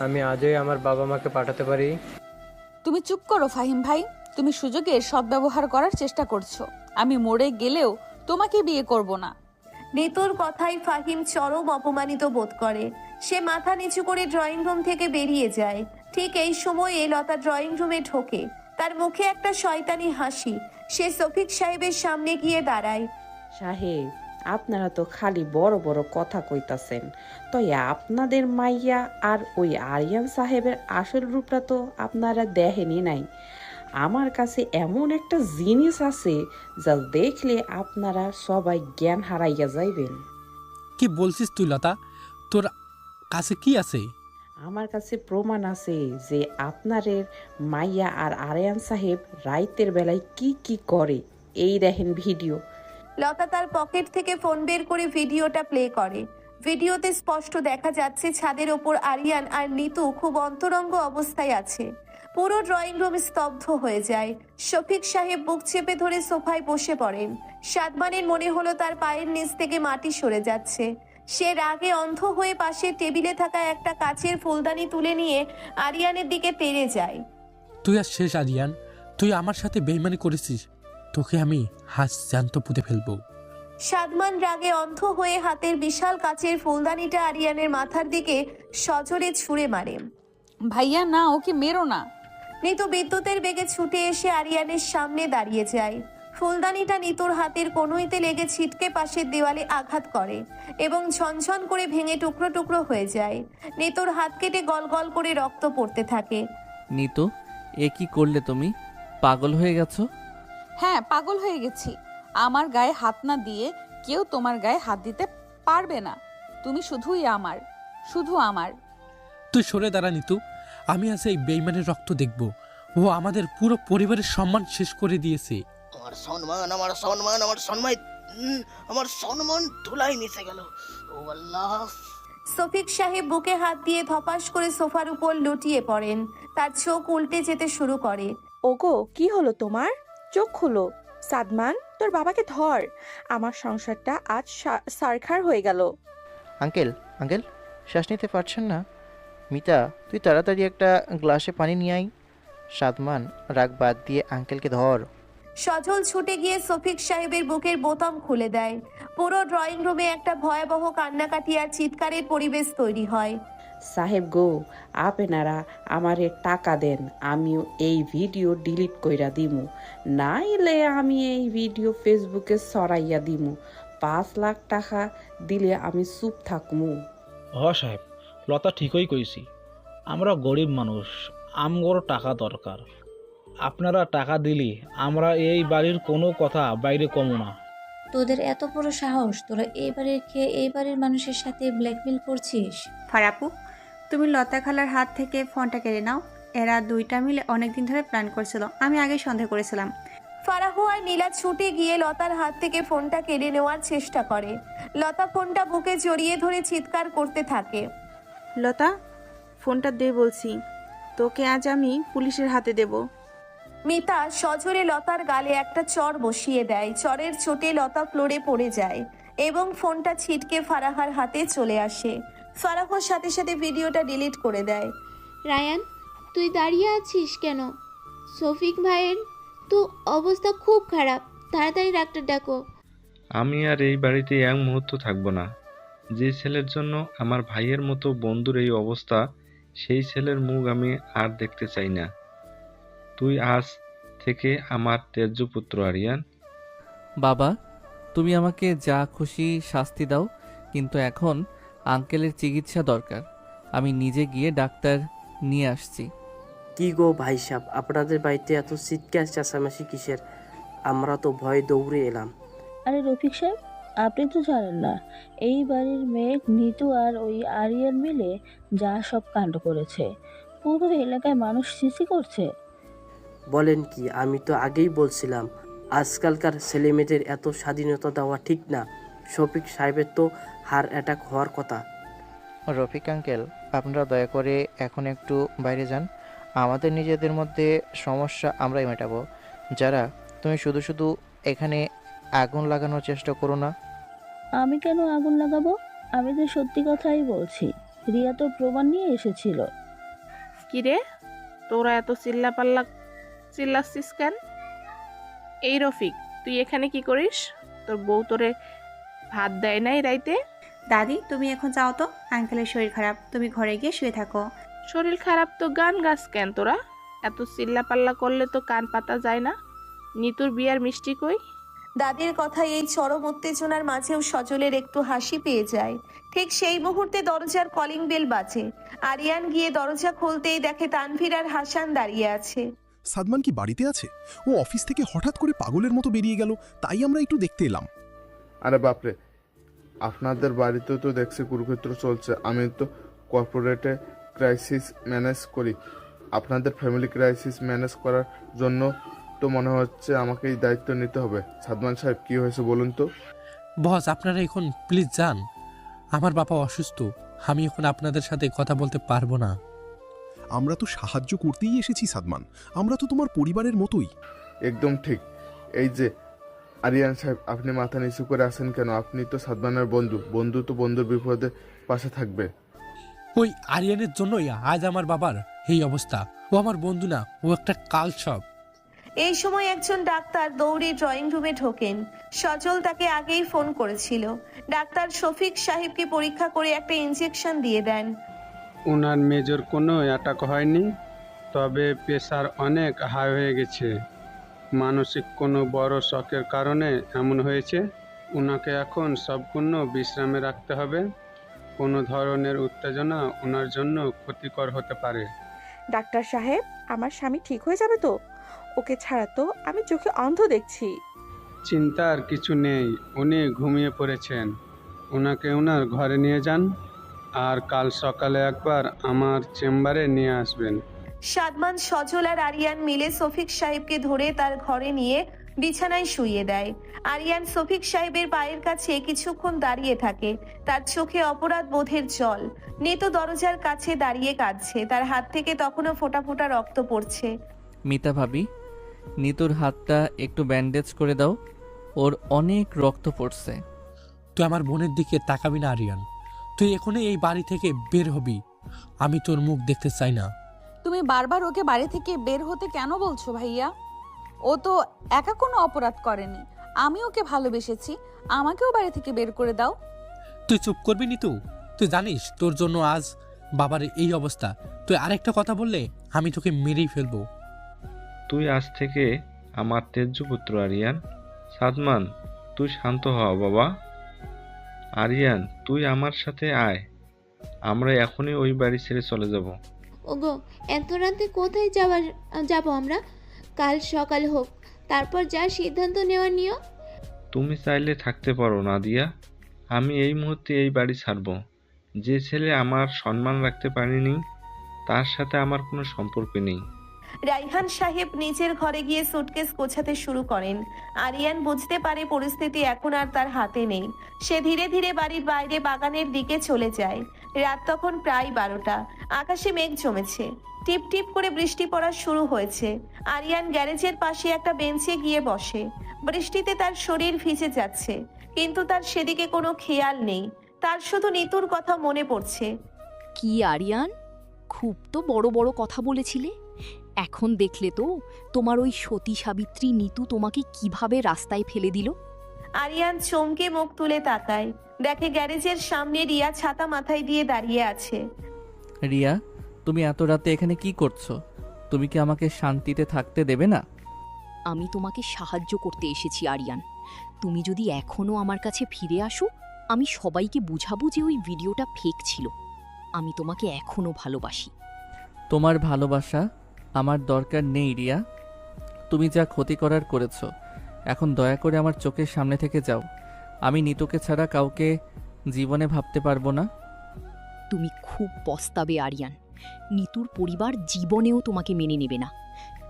আমি আজই আমার বাবা মাকে পাঠাতে পারি। তুমি চুপ করো ফাহিম ভাই, তুমি সুযোগের সদ্ব্যবহার করার চেষ্টা করছো। আমি মরে গেলেও তোমাকে বিয়ে করব না। নিতুর কথায় ফাহিম চরম অপমানিত বোধ করে। সে মাথা নিচু করে ড্রয়িং রুম থেকে বেরিয়ে যায়। ঠিক এই সময়ে লতা ড্রয়িং রুমে ঢোকে। তার মুখে একটা শয়তানি হাসি। সে শফিক সাহেবের সামনে গিয়ে দাঁড়ায়। সাহেব, আপনারা তো খালি বড় বড় কথা কইতাছেন, তো আপনাদের মাইয়া আর ওই আরিয়ান সাহেবের আসল রূপটা তো আপনারা দেখেনি নাই। আমার কাছে এমন একটা জিনিস আছে যা দেখলে আপনারা সবাই জ্ঞান হারাইয়া যাইবেন। কি বলছিস তুই লতা? তোর কাছে কি আছে? আমার কাছে প্রমাণ আছে যে আপনাদের মাইয়া আর আরিয়ান সাহেব রাইতের বেলায় কি কি করে। এই দেখেন ভিডিও। লতা তার পকেট থেকে ফোন বের করে ভিডিওটা প্লে করে। ভিডিওতে স্পষ্ট দেখা যাচ্ছে ছাদের ওপর আরিয়ান আর নিতু খুব অন্তরঙ্গ অবস্থায় আছে। পুরো ড্রয়িং রুম স্তব্ধ হয়ে যায়। শফিক সাহেব বুক চেপে ধরে সোফায় বসে পড়েন। সাদমানের মনে হলো তার পায়ের নিচ থেকে মাটি সরে যাচ্ছে। সে রাগে অন্ধ হয়ে পাশে টেবিলে থাকা একটা কাচের ফুলদানি তুলে নিয়ে আরিয়ানের দিকে তেড়ে যায়। তুই আর শেষ আরিয়ান, তুই আমার সাথে বেইমানি করেছিস, তোকে আমি হাত জ্যান্ত পুঁতে ফেলবো। সাদমান রাগে অন্ধ হয়ে হাতের বিশাল কাচের ফুলদানিটা আরিয়ানের মাথার দিকে সজোরে ছুঁড়ে মারে। ভাইয়া না, ওকে মেরো না। নিতু বিদ্যুতের বেগে ছুটে এসে আরিয়ানের সামনে দাঁড়িয়ে যায়। ফুলদানিটা নিতুর হাতের কনুইতে লেগে ছিটকে পাশের দেওয়ালে আঘাত করে এবং ঝনঝন করে ভেঙে টুকরো টুকরো হয়ে যায়। নিতুর হাত কেটে গল গল করে রক্ত পড়তে থাকে। নিতু, এ কি করলে তুমি? পাগল হয়ে গেছো? হ্যাঁ, পাগল হয়ে গেছি। আমার গায়ে হাত না দিয়ে কেউ তোমার গায়ে হাত দিতে পারবে না। তুমি শুধুই আমার, শুধু আমার। তুই সরে দাঁড়া নিতু, আমি আজ এই বেইমানের রক্ত দেখব। ও আমাদের পুরো পরিবারের সম্মান শেষ করে দিয়েছে। আমার সম্মান, আমার সম্মান, আমার সম্মান, আমার সম্মান ধুলাই মিশে গেল। ও আল্লাহ! শফিক সাহেব বুকে হাত দিয়ে ধপাস করে সোফার উপর লুটিয়ে পড়েন। তার চোখ উল্টে যেতে শুরু করে। ওগো, কি হলো তোমার? চোখ খুলো। সাদমান, তোর বাবাকে ধর। আমার সংসারটা আজ সারখার হয়ে গেল। আঙ্কেল, আঙ্কেল, শ্বাস নিতে পারছেন না? মিতা, তুই তাড়াতাড়ি একটা গ্লাসে পানি নিয়ে আয়। সাদমান, রাগ বাদ দিয়ে আঙ্কেলকে ধর। সজল ছুটে গিয়ে শফিক সাহেবের বুকের বোতাম খুলে দেয়। পুরো ড্রয়িং রুমে একটা ভয়াবহ কান্নাকাটি আর চিৎকারের পরিবেশ তৈরি হয়। সাহেব গো, আপনারা আমারে টাকা দেন, আমিও এই ভিডিও ডিলিট কইরা দিমু, নাইলে আমি এই ভিডিও ফেসবুকে ছড়াইয়া দিমু। 5 লাখ টাকা দিলে আমি চুপ থাকমু। সাহেব, লতা ঠিকই কইছি, আমরা গরিব মানুষ, আমগর টাকা দরকার। আপনারা টাকা দিলি আমরা এই বাড়ির কোনো কথা বাইরে কমু না। তোদের এত বড় সাহস, তোরা এই বাড়ির খেয়ে এই বাড়ির মানুষের সাথে ব্ল্যাকমেল করছিস? ফারাপু, তুমি লতা খালার হাত থেকে ফোনটা কেড়ে নাও। এরা দুইটা মিলে অনেকদিন ধরে প্ল্যান করছিল, আমি আগে সন্দেহ করেছিলাম। ফারাহ আর নীলা ছুটে গিয়ে লতার হাত থেকে ফোনটা কেড়ে নেওয়ার চেষ্টা করে। লতা ফোনটা বুকে জড়িয়ে ধরে চিৎকার করতে থাকে। লতা, ফোনটা দে বলছি, তোকে আজ আমি পুলিশের হাতে দেব। মিতা সজোরে লতার গালে একটা চর বসিয়ে দেয়। চরের চোটে লতা ফ্লোরে পড়ে যায় এবং ফোনটা ছিটকে ফারাহার হাতে চলে আসে। ফারাহর সাথে সাথে ভিডিওটা ডিলিট করে দেয়। রায়ান, তুই দাঁড়িয়ে আছিস কেন? শফিক ভাইয়ের তো অবস্থা খুব খারাপ, তাড়াতাড়ি ডাক্তার ডাকো। আমি আর এই বাড়িতে এক মুহূর্ত থাকবো না। যে ছেলের জন্য আমার ভাইয়ের মতো বন্ধুর এই অবস্থা, সেই ছেলের মুখ আমি আর দেখতে চাই না। তুই আজ থেকে আমার তেজ্য পুত্র আরিয়ান। বাবা, তুমি আমাকে যা খুশি শাস্তি দাও, কিন্তু এখন আঙ্কেলের চিকিৎসা দরকার। আমি নিজে গিয়ে ডাক্তার নিয়ে আসছি। কি গো ভাই সাহেব, আপনাদের বাড়িতে এত চিৎকার চেঁচামেচি কিসের? আমরা তো ভয়ে দৌড়ে এলাম। আরে রফিক সাহেব, আপনি তো জানেন না এই বাড়ির মেয়ে নিতু আর ওই আরিয়ান মিলে যা সব কাণ্ড করেছে। পুরো এলাকায় মানুষ সিসি করছে। বলেন কি? আমি তো আগেই বলছিলাম আজকালকার ছেলেমেয়েদের এত স্বাধীনতা দেওয়া ঠিক না। শফিক সাহেবের তো হার্ট অ্যাটাক হওয়ার কথা। রফিক আঙ্কেল, আপনারা দয়া করে এখন একটু বাইরে যান। আমাদের নিজেদের মধ্যে সমস্যা আমরাই মেটাবো। যারা, তুমি শুধু শুধু এখানে আগুন লাগানোর চেষ্টা করো না। আমি কেন আগুন লাগাবো? আমি তো সত্যি কথাই বলছি। রিয়া তো প্রমাণ নিয়ে এসেছিল। কিরে, তোরা এত চিল্লাচ্ছিস কেন? এই রফিক, তুই এখানে কি করিস? তোর বউ তোরে ভাত দেয় নাই রাইতে? দাদি, তুমি এখন যাও তো, আঙ্কেলের শরীর খারাপ, তুমি ঘরে গিয়ে শুয়ে থাকো। শরীর খারাপ তো গান গাছ কেন তোরা? এত চিল্লাপাল্লা করলে তো কান পাতা যায় না। নিতুর বিয়ার মিষ্টি কই? দাদির কথায় এই চরম উত্তেজনার মাঝেও সজলের একটু হাসি পেয়ে যায়। ঠিক সেই মুহূর্তে দরজার কলিং বেল বাজে। আরিয়ান গিয়ে দরজা খুলতেই দেখে তানভীর আর হাসান দাঁড়িয়ে আছে। সাদমান কি বাড়িতে আছে? ও অফিস থেকে হঠাৎ করে পাগলের মতো বেরিয়ে গেল, তাই আমরা একটু দেখতে এলাম। আরে বাপরে, আপনাদের বাড়িতেও তো দেখছি কুরুক্ষেত্র চলছে। আমি তো কর্পোরেটে ক্রাইসিস ম্যানেজ করি। আপনাদের ফ্যামিলি ক্রাইসিস ম্যানেজ করার জন্য তো মনে হচ্ছে আমাকে এই দায়িত্ব নিতে হবে। সাদমান সাহেব, কি হয়েছে বলুন তো? বস, আপনারা এখন প্লিজ যান। আমার বাবা অসুস্থ, আমি এখন আপনাদের সাথে কথা বলতে পারবো না। আমরা তো সাহায্য করতেই এসেছি সাদমান, আমরা তো তোমার পরিবারের মতোই। একদম ঠিক। এই যে আরিয়ান সাহেব, আপনি মাথা নিচু করে আছেন কেন? আপনি তো সাদমানের বন্ধু, বন্ধু তো বন্ধুর বিপদে পাশে থাকবে। ওই আরিয়ানের জন্যই আজ আমার বাবার এই অবস্থা। ও আমার বন্ধু না, ও একটা কালছপ। এই সময় একজন ডাক্তার দৌড়ে ড্রয়িং রুমে ঢোকেন। সজল তাকে আগেই ফোন করেছিল। ডাক্তার শফিক সাহেবকে পরীক্ষা করে একটা ইনজেকশন দিয়ে দেন। ওনার মেজর কোনো অ্যাটাক হয়নি, তবে প্রেশার অনেক হাই হয়ে গেছে। মানসিক কোনো বড় শকের কারণে এমন হয়েছে। ওনাকে এখন সম্পূর্ণ বিশ্রামে রাখতে হবে। কোনো ধরনের উত্তেজনা ওনার জন্য ক্ষতিকর হতে পারে। ডাক্তার সাহেব, আমার স্বামী ঠিক হয়ে যাবে তো? ওকে ছাড়া তো আমি চোখে অন্ধ দেখছি। চিন্তার কিছু নেই, উনি ঘুমিয়ে পড়েছেন। ওনাকে ওনার ঘরে নিয়ে যান, আর কাল সকালে একবার আমার চেম্বারে নিয়ে আসবেন। সাদমান, সজল আর আরিয়ান মিলে শফিক সাহেবকে ধরে তার ঘরে নিয়ে বিছানায় শুইয়ে দেয়। আরিয়ান শফিক সাহেবের পায়ের কাছে কিছুক্ষণ দাঁড়িয়ে থাকে, তার চোখে অপরাধ বোধের জল। নিতু দরজার কাছে দাঁড়িয়ে কাঁদছে, তার হাত থেকে তখনও ফোঁটা ফোঁটা রক্ত পড়ছে। মিতা ভাবি, নিতুর হাতটা একটু ব্যান্ডেজ করে দাও, ওর অনেক রক্ত পড়ছে। তুই আমার বোনের দিকে তাকাবি না আরিয়ান। তুই এখনই এই বাড়ি থেকে বের হবি। আমি তোর মুখ দেখতে চাই না। তুমি বারবার ওকে বাড়ি থেকে বের হতে কেন বলছো ভাইয়া? ও তো একা কোনো অপরাধ করেনি। আমি ওকে ভালোবেসেছি, আমাকেও বাড়ি থেকে বের করে দাও। তুই চুপ করবি নিতু? তুই জানিস তোর জন্য আজ বাবার এই অবস্থা। তুই আরেকটা কথা বললে আমি তোকে মেরেই ফেলবো। তুই আজ থেকে আমার তেজ্য পুত্র আরিয়ান। সাদমান, তুই শান্ত হ বাবা। আরিয়ান, তুই আমার সাথে আয়, আমরা এখনই ওই বাড়ি ছেড়ে চলে যাব। ওগো, এত রাতে কোথায় যাব আমরা? কাল সকাল হোক, তারপর যা সিদ্ধান্ত নেওয়ার নিও। তুমি চাইলে থাকতে পারো নাদিয়া। আমি এই মুহূর্তে এই বাড়ি ছাড়ব। যে ছেলে আমার সম্মান রাখতে পারেনি, তার সাথে আমার কোনো সম্পর্ক নেই। রাইহান সাহেব নিজের ঘরে গিয়ে সুটকেস গোছাতে শুরু করেন। আরিয়ান বুঝতে পারে পরিস্থিতি এখন আর তার হাতে নেই। সে ধীরে ধীরে বাড়ির বাইরে বাগানের দিকে চলে যায়। রাত তখন প্রায় 12টা। আকাশে মেঘ জমেছে, টিপ টিপ করে বৃষ্টি পড়া শুরু হয়েছে। আরিয়ান গ্যারেজের পাশে একটা বেঞ্চে গিয়ে বসে। বৃষ্টিতে তার শরীর ভিজে যাচ্ছে, কিন্তু তার সেদিকে কোনো খেয়াল নেই। তার শুধু নিতুর কথা মনে পড়ছে। কি আরিয়ান, খুব তো বড় বড় কথা বলেছিলে। এখন দেখলে তো তোমার ওই সতী সাবিত্রী নিতু তোমাকে কিভাবে রাস্তায় ফেলে দিল। আরিয়ান চমকে মুখ তুলে তাকায়, দেখে গ্যারেজের সামনে রিয়া ছাতা মাথায় দিয়ে দাঁড়িয়ে আছে। রিয়া, তুমি এত রাতে এখানে কি করছো? তুমি কি আমাকে শান্তিতে থাকতে দেবে না? আমি তোমাকে সাহায্য করতে এসেছি আরিয়ান। তুমি যদি এখনও আমার কাছে ফিরে আসো, আমি সবাইকে বুঝাবো যে ওই ভিডিওটা ফেক ছিল। আমি তোমাকে এখনও ভালোবাসি। তোমার ভালোবাসা আমার দরকার নেই রিয়া। তুমি যা ক্ষতি করার করেছো, এখন দয়া করে আমার চোখের সামনে থেকে যাও। আমি নিতুকে ছাড়া কাউকে জীবনে ভাবতে পারবো না। তুমি খুব পস্তাবে আরিয়ান। নিতুর পরিবার জীবনেও তোমাকে মেনে নেবে না।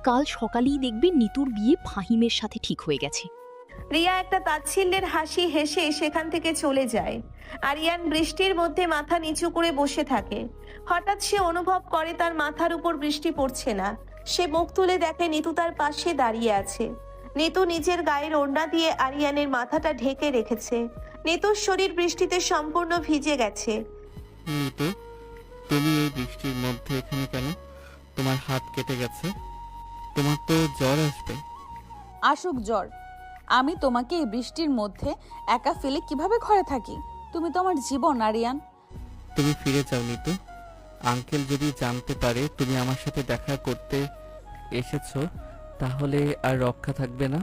কাল সকালেই দেখবে নিতুর বিয়ে ফাহিমের সাথে ঠিক হয়ে গেছে। রিয়া একটা তাচ্ছিল্যের হাসি হেসে সেখান থেকে চলে যায়। আরিয়ান বৃষ্টির মধ্যে মাথা নিচু করে বসে থাকে। হঠাৎ সে অনুভব করে তার মাথার উপর বৃষ্টি পড়ছে না। সে মুখ তুলে দেখে নিতু তার পাশে দাঁড়িয়ে আছে। নিতু নিজের গায়ের ওড়না দিয়ে আরিয়ানের মাথাটা ঢেকে রেখেছে। নিতুর শরীর বৃষ্টিতে সম্পূর্ণ ভিজে গেছে। নিতু, তুমি এই বৃষ্টির মধ্যে এখানে কেন? তোমার হাত কেটে গেছে, তোমার তো জ্বর আসবে। আসুক জ্বর, আমি তোমাকে এই বৃষ্টির মধ্যে একা ফেলে কিভাবে ঘরে থাকি? তুমি তো আমার জীবন আরিয়ান। তুমি ফিরে যাও নিতু। আঙ্কেল যদি জানতে পারে তুমি আমার সাথে দেখা করতে এসেছো, তাহলে আর রক্ষা থাকবে না।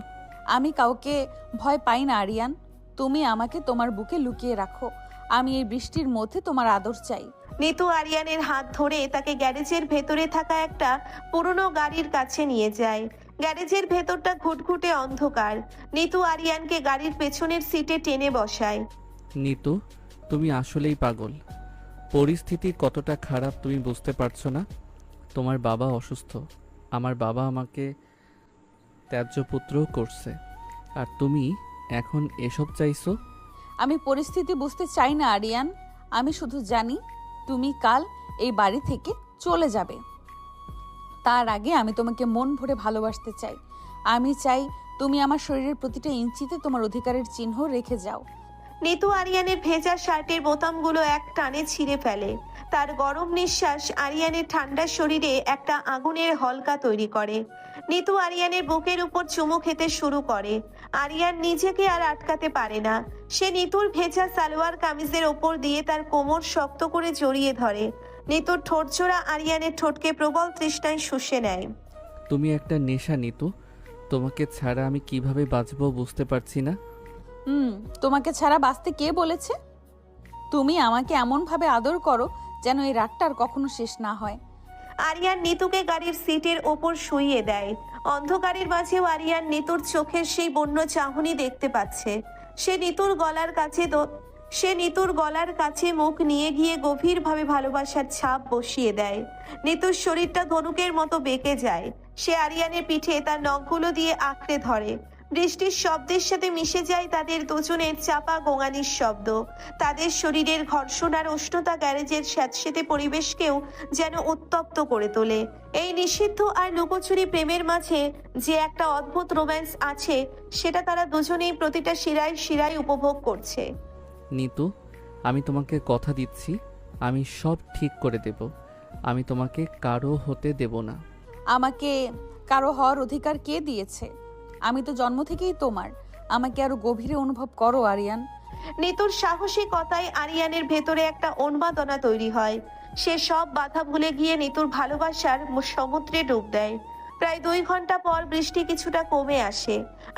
আমি কাউকে ভয় পাই না আরিয়ান। তুমি আমাকে তোমার বুকে লুকিয়ে রাখো। আমি এই বৃষ্টির মধ্যে তোমার আদর চাই। নিতু আরিয়ানের হাত ধরে তাকে গ্যারেজের ভেতরে থাকা একটা পুরনো গাড়ির কাছে নিয়ে যায়। গ্যারেজের ভেতরটা ঘুটঘুটে অন্ধকার। নিতু আরিয়ানকে গাড়ির পেছনের সিটে টেনে বসায়। নিতু, তুমি আসলেই পাগল। পরিস্থিতি কতটা খারাপ তুমি বুঝতে পারছো না। তোমার বাবা অসুস্থ, আমার বাবা আমাকে ত্যায্যপুত্রও করছে, আর তুমি এখন এসব চাইছো? আমি পরিস্থিতি বুঝতে চাই না আরিয়ান। আমি শুধু জানি তুমি কাল এই বাড়ি থেকে চলে যাবে। তার আগে আমি তোমাকে মন ভরে ভালোবাসতে চাই। আমি চাই তুমি আমার শরীরের প্রতিটা ইঞ্চিতে তোমার অধিকারের চিহ্ন রেখে যাও। নিতু আরিয়ানের ভেজা শার্টের বোতামগুলো এক টানে ছিঁড়ে ফেলে। তার গরম নিঃশ্বাস আরিয়ানের ঠান্ডা শরীরে একটা আগুনের হলকা তৈরি করে। নিতু আরিয়ানের বুকের উপর চুমু খেতে শুরু করে। আরিয়ান নিজেকে আর আটকাতে পারে না। সে নিতুর ভেজা সালোয়ার কামিজের ওপর দিয়ে তার কোমর শক্ত করে জড়িয়ে ধরে। নিতুর ঠোঁটজোড়া আরিয়ানের ঠোঁটকে প্রবল তৃষ্ণায় শুষে নেয়। তুমি একটা নেশা নিতু, তোমাকে ছাড়া আমি কিভাবে বাঁচবো বুঝতে পারছি না। তোমাকে ছাড়া বাঁচতে কে বলেছে? তুমি আমাকে এমনভাবে আদর করো যেন এই রাতটা আর কখনো শেষ না হয়। আরিয়ান নিতুকে গাড়ির সিটের ওপর শুইয়ে দেয়। অন্ধকারের মাঝেও আরিয়ান নিতুর চোখের সেই বন্য চাহনি দেখতে পাচ্ছে। সে নিতুর গলার কাছে মুখ নিয়ে গিয়ে গভীরভাবে ভালোবাসার ছাপ বসিয়ে দেয়। নিতুর শরীরটা ধনুকের মতো বেঁকে যায়। সে আরিয়ানের পিঠে তার নখগুলো দিয়ে আঁকড়ে ধরে। বৃষ্টির শব্দের সাথে মিশে যায় তাদের দুজনের চাপা গোঙানির শব্দ। তাদের শরীরের ঘর্ষণ আর উষ্ণতা গ্যারেজের স্যাঁতসেঁতে পরিবেশকেও যেন উত্তপ্ত করে তোলে। এই নিষিদ্ধ আর লুকোচুরি প্রেমের মাঝে যে একটা অদ্ভুত রোম্যান্স আছে, সেটা তারা দুজনেই প্রতিটা শিরায় শিরায় উপভোগ করছে। নিতু, আমি তোমাকে কথা দিচ্ছি, আমি সব ঠিক করে দেব। আমি তোমাকে কারো হতে দেব না। আমাকে কারো হওয়ার অধিকার কে দিয়েছে? আমি তো জন্ম থেকেই তোমার। আমাকে আরো গভীরে অনুভব করো আরিয়ান। নিতুর সাহসিকতায় আরিয়ানের ভেতরে একটা উন্মাদনা তৈরি হয়। সে সব বাধা ভুলে গিয়ে নিতুর ভালোবাসার সমুদ্রে ডুব দেয়। প্রায় 2 ঘন্টা পর বৃষ্টি কিছুটা কমে আসে।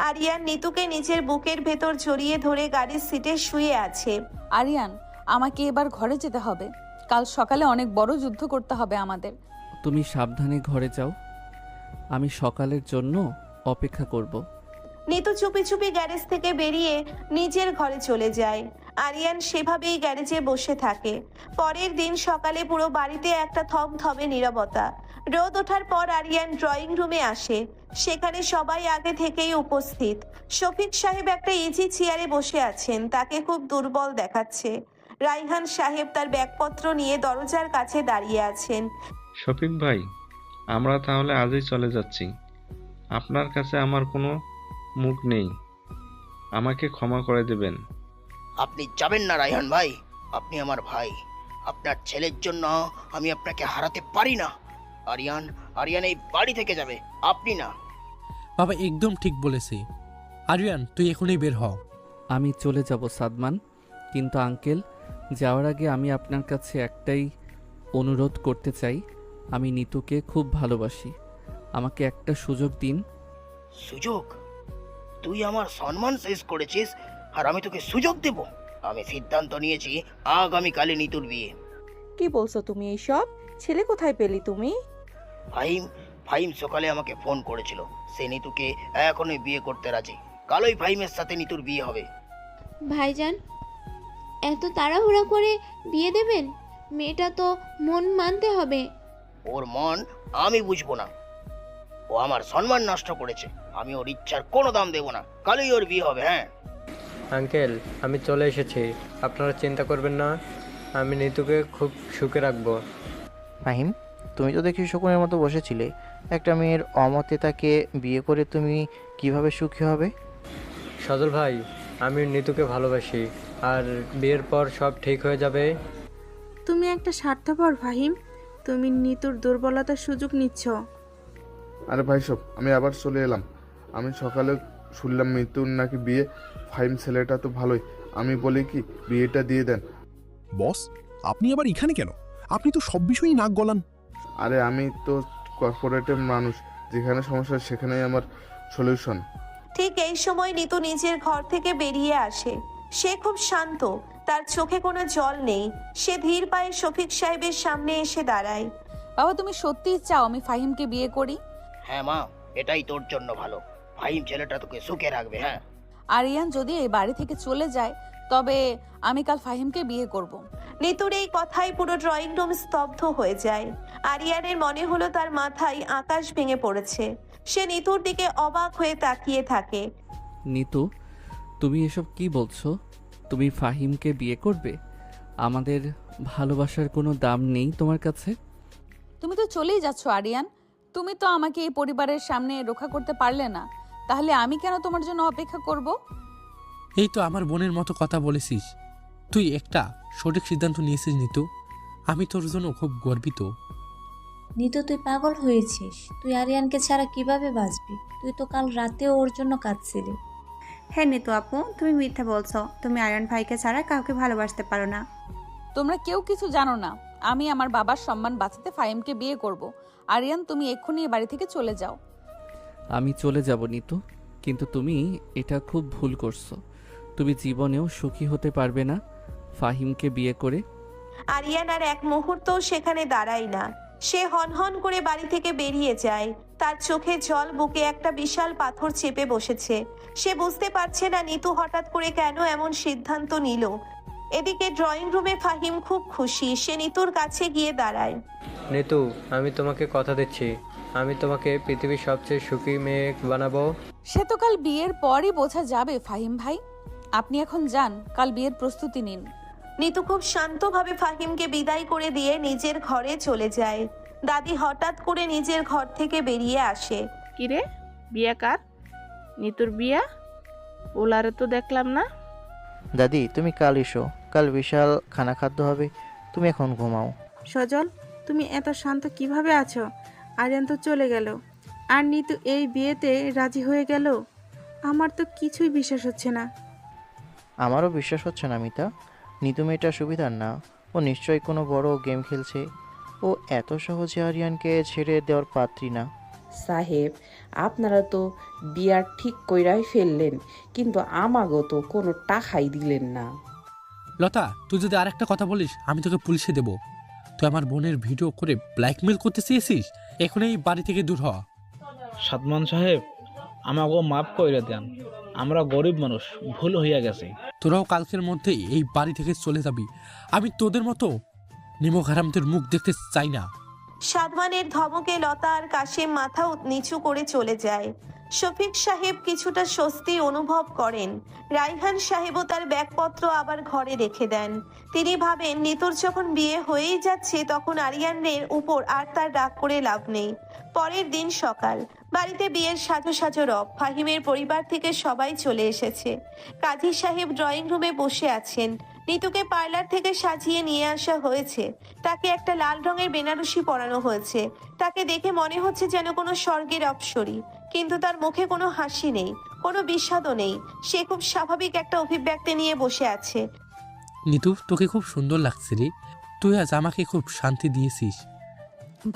আরিয়ান নিতুকে নিজের বুকের ভেতর জড়িয়ে ধরে গাড়ির সিটে শুয়ে আছে। আরিয়ান, আমাকে এবার ঘরে যেতে হবে। কাল সকালে অনেক বড় যুদ্ধ করতে হবে আমাদের। তুমি সাবধানে ঘরে যাও, আমি সকালের জন্য অপেক্ষা করব। নিতু চুপি চুপি গ্যারেজ থেকে বেরিয়ে নিজের ঘরে চলে যায়। আরিয়ান সেভাবেই গ্যারেজে বসে থাকে। পরের দিন সকালে পুরো বাড়িতে একটা থমথমে নীরবতা। রোদ ওঠার পর আরিয়ান ড্রয়িং রুমে আসে। সেখানে সবাই আগে থেকেই উপস্থিত। শফিক সাহেব একটা ইজি চেয়ারে বসে আছেন, তাকে খুব দুর্বল দেখাচ্ছে। রাইহান সাহেব তার ব্যাগপত্র নিয়ে দরজার কাছে দাঁড়িয়ে আছেন। শফিক ভাই, আমরা তাহলে আজই চলে যাচ্ছি। আপনার কাছে আমার কোনো মুখ নেই, আমাকে ক্ষমা করে দেবেন। আপনি যাবেন না রায়হান ভাই, আপনি আমার ভাই। আপনার ছেলের জন্য আমি আপনাকে হারাতে পারি না। আরিয়ান এই বাড়ি থেকে যাবে, আপনি না। বাবা একদম ঠিক বলেছে। আরিয়ান, তুই এখনই বের হ। আমি চলে যাব সাদমান, কিন্তু আঙ্কেল, যাওয়ার আগে আমি আপনার কাছে একটাই অনুরোধ করতে চাই। আমি নিতুকে খুব ভালোবাসি, আমাকে একটা সুযোগ দিন। সুযোগ? তুই আমার সম্মান শেষ করেছিস আর আমি তোকে সুযোগ দেব? আমি সিদ্ধান্ত নিয়েছি, আগামীকালই নিতুর বিয়ে। কি বলছো তুমি এইসব? ছেলে কোথায় পেলি তুমি? ফাহিম ফাহিম সকালে আমাকে ফোন করেছিল, সে নিতুকে এখনই বিয়ে করতে রাজি। কালই ফাহিমের সাথে নিতুর বিয়ে হবে। ভাইজান, এত তাড়াহুড়া করে বিয়ে দেবেন? মেয়েটা তো মন মানতে হবে। ওর মন আমি বুঝবো না। ও আমার সম্মান নষ্ট করেছে, আমি ওর ইচ্ছার কোনো দাম দেব না। কালই ওর বিয়ে হবে। হ্যাঁ আঙ্কেল, আমি চলে এসেছি, আপনারা চিন্তা করবেন না, আমি নিতুকে খুব সুখে রাখবো। ফাহিম, তুমি তো দেখি শকুনের মতো বসেছিলে, একটা মেয়ের অমতে তাকে বিয়ে করে তুমি কিভাবে সুখী হবে? সজল ভাই, আমি নিতুকে ভালোবাসি, আর বিয়ের পর সব ঠিক হয়ে যাবে। তুমি একটা স্বার্থপর ফাহিম, তুমি নিতুর দুর্বলতার সুযোগ নিচ্ছ। আরে ভাই সব, আমি আবার চলে এলাম। আমি সকালে শুনলাম মিতুর নাকি বিয়ে। ফাহিম ছেলেটা তো ভালোই, আমি বলি কি বিয়েটা দিয়ে দেন। বস, আপনি আবার এখানে কেন? আপনি তো সব বিষয়েই নাক গলান। আরে আমি তো কর্পোরেটের মানুষ, যেখানে সমস্যা সেখানেই আমার সলিউশন। ঠিক এই সময় নিতু নিজের ঘর থেকে বেরিয়ে আসে। সে খুব শান্ত, তার চোখে কোনো জল নেই। সে ধীর পায়ে শফিক সাহেবের সামনে এসে দাঁড়ায়। বাবা, তুমি সত্যিই চাও আমি ফাহিমকে বিয়ে করি? হ্যাঁ মা, এটাই তোর জন্য ভালো। ফাহিম ছেলেটা তোকে সুখে রাখবে। হ্যাঁ, আরিয়ান যদি এই বাড়ি থেকে চলে যায় তবে আমি কাল ফাহিমকে বিয়ে করব। নিতুর এই কথায় পুরো ড্রয়িং রুম স্তব্ধ হয়ে যায়। আরিয়ানের মনে হলো তার মাথায় আকাশ ভেঙে পড়েছে। সে নিতুর দিকে অবাক হয়ে তাকিয়ে থাকে। নিতু, তুমি এসব কি বলছো? তুমি ফাহিমকে বিয়ে করবে? আমাদের ভালোবাসার কোনো দাম নেই তোমার কাছে? তুমি তো চলেই যাচ্ছ আরিয়ান। তুমি তো আমাকে এই পরিবারের সামনে রক্ষা করতে পারলে না, তাহলে আমি কেন তোমার জন্য অপেক্ষা করব? এই তো আমার বোনের মতো কথা বলেছিস। তুই একটা সঠিক সিদ্ধান্ত নিয়েছিস নিতু, আমি তোর জন্য খুব গর্বিত। নিতু, তুই পাগল হয়েছিস। তুই আরিয়ানকে ছাড়া কিভাবে বাঁচবি? তুই তো কাল রাতেও ওর জন্য কাঁদছিলি। হ্যাঁ নিতু আপু, তুমি মিথ্যা বলছো। তুমি আরিয়ান ভাইকে ছাড়া কাউকে ভালোবাসতে পারো না। তোমরা কেউ কিছু জানো না। আমি আমার বাবার সম্মান বাঁচাতে ফাহিমকে বিয়ে করব। আরিয়ান, তুমি এক্ষুনি এ বাড়ি থেকে চলে যাও। আমি চলে যাব নিতু, কিন্তু তুমি এটা খুব ভুল করছো। তুমি জীবনেও সুখী হতে পারবে না ফাহিমকে বিয়ে করে। আরিয়ান আর এক মুহূর্তও সেখানে দাঁড়ায় না। সে হনহন করে বাড়ি থেকে বেরিয়ে যায়। তার চোখে জল, বুকে একটা বিশাল পাথর চেপে বসেছে। সে বুঝতে পারছে না নিতু হঠাৎ করে কেন এমন সিদ্ধান্ত নিল। এদিকে ড্রয়িং রুমে ফাহিম খুব খুশি। সে নিতুর কাছে গিয়ে দাঁড়ায়। নিতু, আমি তোমাকে কথা দিচ্ছি, আমি তোমাকে পৃথিবীর সবচেয়ে সুখী মেয়ে বানাবো। সে তো কাল বিয়ের পরই বোঝা যাবে ফাহিম ভাই। আপনি এখন যান, কাল বিয়ের প্রস্তুতি নিন। নিতু খুব শান্তভাবে ফাহিমকে বিদায় করে দিয়ে নিজের ঘরে চলে যায়। দাদি হঠাৎ করে নিজের ঘর থেকে বেরিয়ে আসে। কিরে, বিয়া কার? নিতুর বিয়া? ওলারে তো দেখলাম না। দাদি, তুমি কাল এসো, কাল বিশাল খানা খাদ্য হবে, তুমি এখন ঘুমাও। সজল, তুমি এত শান্ত কিভাবে আছো? আরিয়ান তো চলে গেল, আর নিতু এই বিয়েতে রাজি হয়ে গেল। আমার তো কিছুই বিশ্বাস হচ্ছে না। আমারও বিশ্বাস হচ্ছে না মিতা। নিতু মেয়েটা সুবিধার না, ও নিশ্চয়ই কোনো বড় গেম খেলছে। ও এত সহজে আরিয়ানকে ছেড়ে দেওয়ার পাত্রী না। সাহেব, আপনারা তো বিয়ার ঠিক কইরাই ফেললেন, কিন্তু আমাগো তো কোনো টাকাই দিলেন না। লতা, তুই যদি আর একটা কথা বলিস আমি তোকে পুলিশে দেব। তুই আমার বোনের ভিডিও করে ব্ল্যাকমেল করতে চেয়েছিস, এখন এই বাড়ি থেকে দূর হ। সাদমান সাহেব, আমাকেও মাফ কইরা দেন, আমরা গরিব মানুষ, ভুল হইয়া গেছে। তোরাও কালকের মধ্যেই এই বাড়ি থেকে চলে যাবি। আমি তোদের মতো নিমক হারামদের মুখ দেখতে চাই না। সাদমানের ধমকে লতা আর কাশিম মাথা নিচু করে চলে যায়। শফিক সাহেব কিছুটা স্বস্তি অনুভব করেন। রাইহান সাহেবও তার ব্যাগপত্র আবার ঘরে রেখে দেন। তিনি ভাবেন নিতুর যখন বিয়ে হয়েই যাচ্ছে তখন আরিয়ানের উপর আর তার রাগ করে লাভ নেই। পরের দিন সকাল, বাড়িতে বিয়ের সাজো সাজো রব। ফাহিমের পরিবার থেকে সবাই চলে এসেছে। কাজী সাহেব ড্রয়িং রুমে বসে আছেন। নিতুকে পার্লার থেকে সাজিয়ে নিয়ে আসা হয়েছে। তাকে একটা লাল রঙের বেনারসি পরানো হয়েছে। তাকে দেখে মনে হচ্ছে যেন কোনো স্বর্গের অপ্সরী, কিন্তু তার মুখে কোনো হাসি নেই, কোনো বিষাদও নেই। সে খুব স্বাভাবিক একটা অভিব্যক্তি নিয়ে বসে আছে। নিতু, তোকে খুব সুন্দর লাগছে রে, তুই আজ আমাকে খুব শান্তি দিয়েছিস।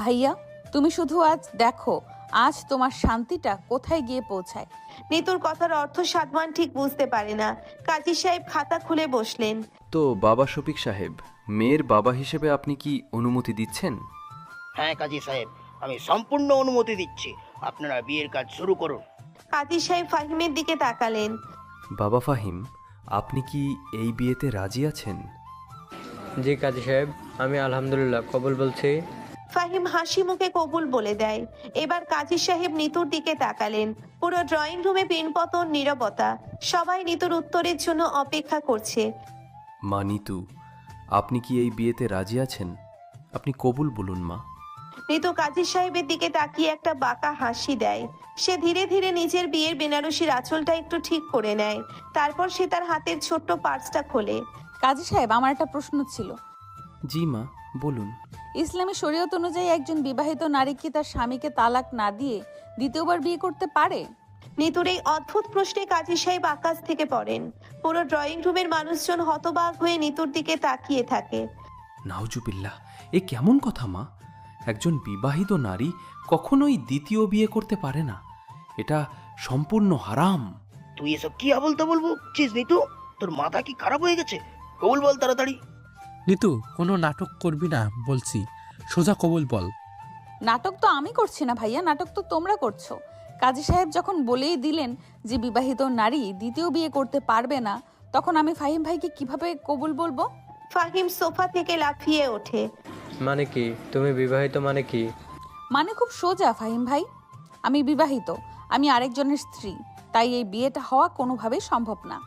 ভাইয়া, তুমি শুধু আজ দেখো আজ তোমার শান্তিটা কোথায় গিয়ে পৌঁছায়। নিতুর কথার অর্থ সাদমান ঠিক বুঝতে পারে না। কাজী সাহেব খাতা খুলে বসলেন। তো বাবা শফিক সাহেব, মেয়ের বাবা হিসেবে আপনি কি অনুমতি দিচ্ছেন? হ্যাঁ কাজী সাহেব, আমি সম্পূর্ণ অনুমতি দিচ্ছি। আপনারা বিয়ের কাজ শুরু করুন। কাজী সাহেব ফাহিমের দিকে তাকালেন। বাবা ফাহিম, আপনি কি এই বিয়েতে রাজি আছেন? জি কাজী সাহেব, আমি আলহামদুলিল্লাহ কবুল বলছি। ফাহিম হাসি মুখে কবুল বলে দেয়। এবার কাজী সাহেব নিতুর দিকে তাকালেন। পুরো ড্রয়িং রুমে পিনপতন, নীরবতা। সবাই নিতুর উত্তরের জন্য অপেক্ষা করছে। মা নিতু, আপনি কি এই বিয়েতে রাজি আছেন? আপনি কবুল বলুন মা। নিতু কাজী সাহেবের দিকে তাকিয়ে একটা বাঁকা হাসি দেয়। সে ধীরে ধীরে নিজের বিয়ের বেনারসির আঁচলটা একটু ঠিক করে নেয়। তারপর সে তার হাতের ছোট্ট পার্সটা খোলে। কাজী সাহেব, আমার একটা প্রশ্ন ছিল। জি মা, বলুন। ইসলামী শরীয়ত অনুযায়ী একজন বিবাহিত নারী কি তার স্বামীকে তালাক না দিয়ে দ্বিতীয়বার বিয়ে করতে পারে? নিতুর এই অদ্ভুত প্রশ্নে কাজী সাহেব আকাশ থেকে পড়েন। পুরো ড্রয়িং রুমের মানুষজন হতবাক হয়ে নিতুর দিকে তাকিয়ে থাকে। নাউজুবিল্লাহ, এ কেমন কথা মা? একজন বিবাহিত নারী কখনোই দ্বিতীয় বিয়ে করতে পারে না। এটা সম্পূর্ণ হারাম। তুই এসব কি আবল তাবল বলছিস নিতু? তোর মাথা কি খারাপ হয়ে গেছে? কবুল বল তাড়াতাড়ি। নিতু, কোনো নাটক করবি না বলছি, সোজা কবুল বল। নাটক তো আমি করছি না ভাইয়া, নাটক তো তোমরা করছো। কাজী সাহেব যখন বলেই দিলেন যে বিবাহিত নারী দ্বিতীয় বিয়ে করতে পারবে না, তখন আমি ফাহিম ভাইকে কিভাবে কবুল বলবো? ফাহিম সোফা থেকে লাফিয়ে ওঠে। মানে কি? তুমি বিবাহিত মানে কি? মানে খুব সোজা ফাহিম ভাই, আমি বিবাহিত, আমি আরেকজনের স্ত্রী, তাই এই বিয়েটা হওয়া কোনোভাবেই সম্ভব না।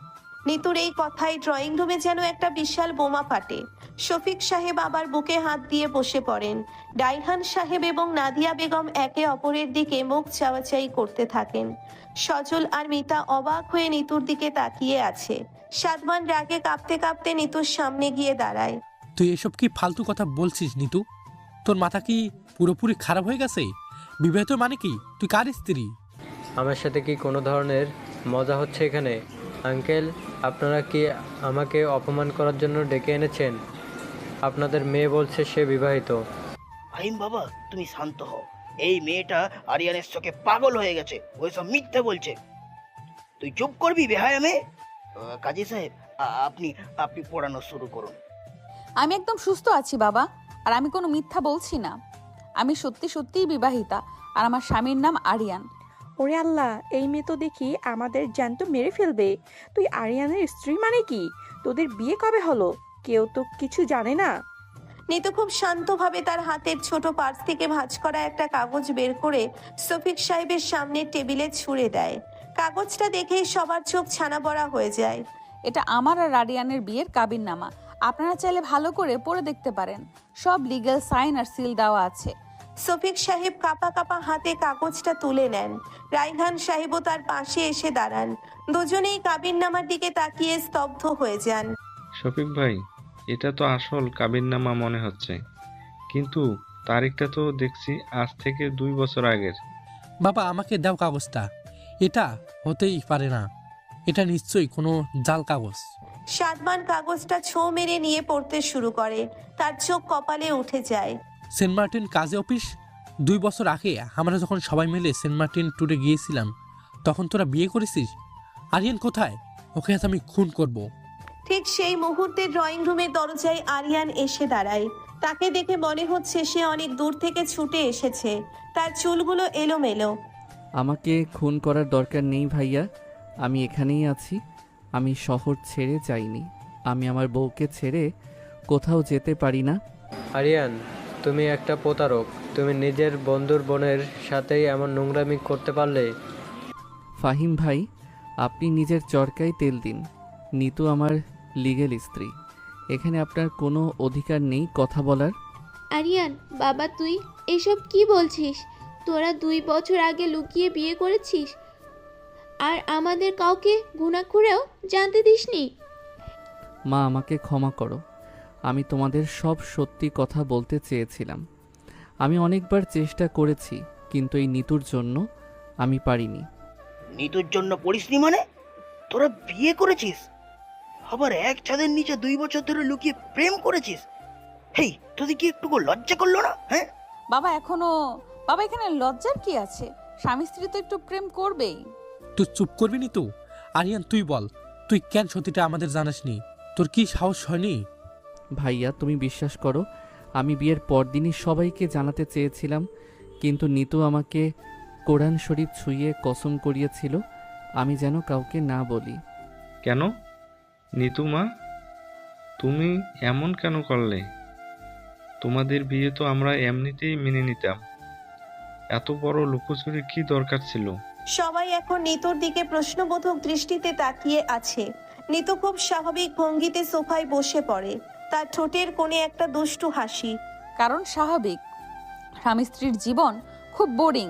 নিতুর এই কথায় ড্রয়িং রুমে যেন একটা বিশাল বোমা ফাটে। শফিক সাহেব আবার বুকে হাত দিয়ে বসে পড়েন। ডাইহান সাহেব এবং নাদিয়া বেগম একে অপরের দিকে মুখ চাওয়াচাই করতে থাকেন। সজল আর মিতা অবাক হয়ে নিতুর দিকে তাকিয়ে আছে। সাদমান রাগে কাঁপতে কাঁপতে নিতুর সামনে গিয়ে দাঁড়ায়। তুই এসব কি ফালতু কথা বলছিস নিতু? তোর মাথা কি পুরোপুরি খারাপ হয়ে গেছে? বিবাহিত মানে কি? তুই কার স্ত্রী? আমার সাথে কি কোনো ধরনের মজা হচ্ছে এখানে? আঙ্কেল, আপনারা কি আমাকে অপমান করার জন্য ডেকে এনেছেন? আপনাদের মেয়ে বলছে সে বিবাহিত। ফাহিম বাবা, তুমি শান্ত হও। এই মেয়েটা আরিয়ানের চোখে পাগল হয়ে গেছে, ওইসব মিথ্যে বলছে। তুই চুপ করবি বেহায়া মেয়ে। কাজী সাহেব, আপনি আপনি পড়ানো শুরু করুন। আমি একদম সুস্থ আছি বাবা, আর আমি কোনো মিথ্যা বলছি না। আমি সত্যি সত্যিই বিবাহিতা, আর আমার স্বামীর নাম আরিয়ান। ওরে আল্লাহ, এই মেয়ে তো দেখি আমাদের জ্যান্ত মেরে ফেলবে। তুই আরিয়ানের স্ত্রী মানে কি? তোদের বিয়ে কবে হলো? কেউ তো কিছু জানে না। নিতু খুব শান্তভাবে তার হাতের ছোট পার্স থেকে ভাঁজ করা একটা কাগজ বের করে শফিক সাহেবের সামনে টেবিলে ছুঁড়ে দেয়। কাগজটা দেখেই সবার চোখ ছানা বড়া হয়ে যায়। এটা আমার আর আরিয়ানের বিয়ের কাবিননামা। আপনারা চাইলে ভালো করে পড়ে দেখতে পারেন, সব লিগ্যাল সাইন আর সিল দেওয়া আছে। শফিক সাহেব কাঁপা কাঁপা হাতে কাগজটা তুলে নেন। রায়হান সাহেবও তার পাশে এসে দাঁড়ান। দুজনেই কাবিননামার দিকে তাকিয়ে স্তব্ধ হয়ে যান। শফিক ভাই, এটা তো আসল কাবিননামা মনে হচ্ছে, কিন্তু তারিখটা তো দেখছি আজ থেকে 2 বছর আগের। বাবা, আমাকে দাও কাগজটা। এটা হতেই পারে না, এটা নিশ্চয়ই কোনো জাল কাগজ। সাদমান কাগজটা ছো মেরে নিয়ে পড়তে শুরু করে। তার চোখ কপালে উঠে যায়। সেন্ট মার্টিন কাজে অফিস, 2 বছর আগে আমরা যখন সবাই মিলে সেন্ট মার্টিন ট্যুরে গিয়েছিলাম, তখন তোরা বিয়ে করেছিস। আরিয়ান কোথায়? ওকে আজ আমি খুন করব। ঠিক সেই মুহূর্তে ড্রয়িং রুমের দরজায় আরিয়ান এসে দাঁড়ায়। তাকে দেখে মনে হচ্ছে সে অনেক দূর থেকে ছুটে এসেছে। তার চুলগুলো এলোমেলো। আমাকে খুন করার দরকার নেই ভাইয়া, আমি এখানেই আছি। আমি শহর ছেড়ে যাইনি, আমি আমার বউকে ছেড়ে কোথাও যেতে পারি না। আরিয়ান, তুমি একটা প্রতারক। তুমি নিজের বন্ধুর বোনের সাথেই এমন নোংরামি করতে পারলে? ফাহিম ভাই, আপনি নিজের চরকায় তেল দিন। নিতু আমার লিগেল স্ত্রী, এখানে আপনার কোনো অধিকার নেই কথা বলার। আরিয়ান বাবা, তুই এসব কি বলছিস? তোরা 2 বছর আগে লুকিয়ে বিয়ে করেছিস, আর আমাদের কাউকে ঘুণাক্ষুরেও জানতে দিসনি। মা, আমাকে ক্ষমা করো, আমি তোমাদের সব সত্যি কথা বলতে চেয়েছিলাম। আমি অনেকবার চেষ্টা করেছি, কিন্তু এই নিতুর জন্য আমি পারিনি। নিতুর জন্য পড়িসনি মানে? তোরা বিয়ে করেছিস, আবার এক ছাদের নিচে 2 বছর ধরে লুকিয়ে প্রেম করেছিস। হেই, তোদের কি একটু লজ্জা করলো না? হ্যাঁ বাবা, এখনো বাবা এখানে লজ্জার কি আছে? স্বামী স্ত্রী তো একটু প্রেম করবেই। তুই চুপ করবি নি তো? আরিয়ান তুই বল, তুই কেন সত্যিটা আমাদের জানাসনি? তোর কি সাহস হয়নি? ভাইয়া তুমি বিশ্বাস করো, আমি বিয়ের পরদিনই সবাইকে জানাতে চেয়েছিলাম, কিন্তু নিতু আমাকে কোরআন শরীফ ছুঁয়ে কসম করিয়েছিল আমি যেন কাউকে না বলি। কেন নিতু মা, তুমি এমন কেন করলে? তোমাদের বিয়ে তো আমরা এমনিতেই মেনে নিতাম, এত বড় লুকোচুরির কি দরকার ছিল? সবাই এখন নিতুর দিকে প্রশ্নবোধক দৃষ্টিতে তাকিয়ে আছে। নিতু খুব স্বাভাবিক ভঙ্গিতে সোফায় বসে পড়ে, তার ঠোঁটের কোণে একটা দুষ্টু হাসি। কারণ স্বাভাবিক, স্বামী স্ত্রীর জীবন খুব বোরিং।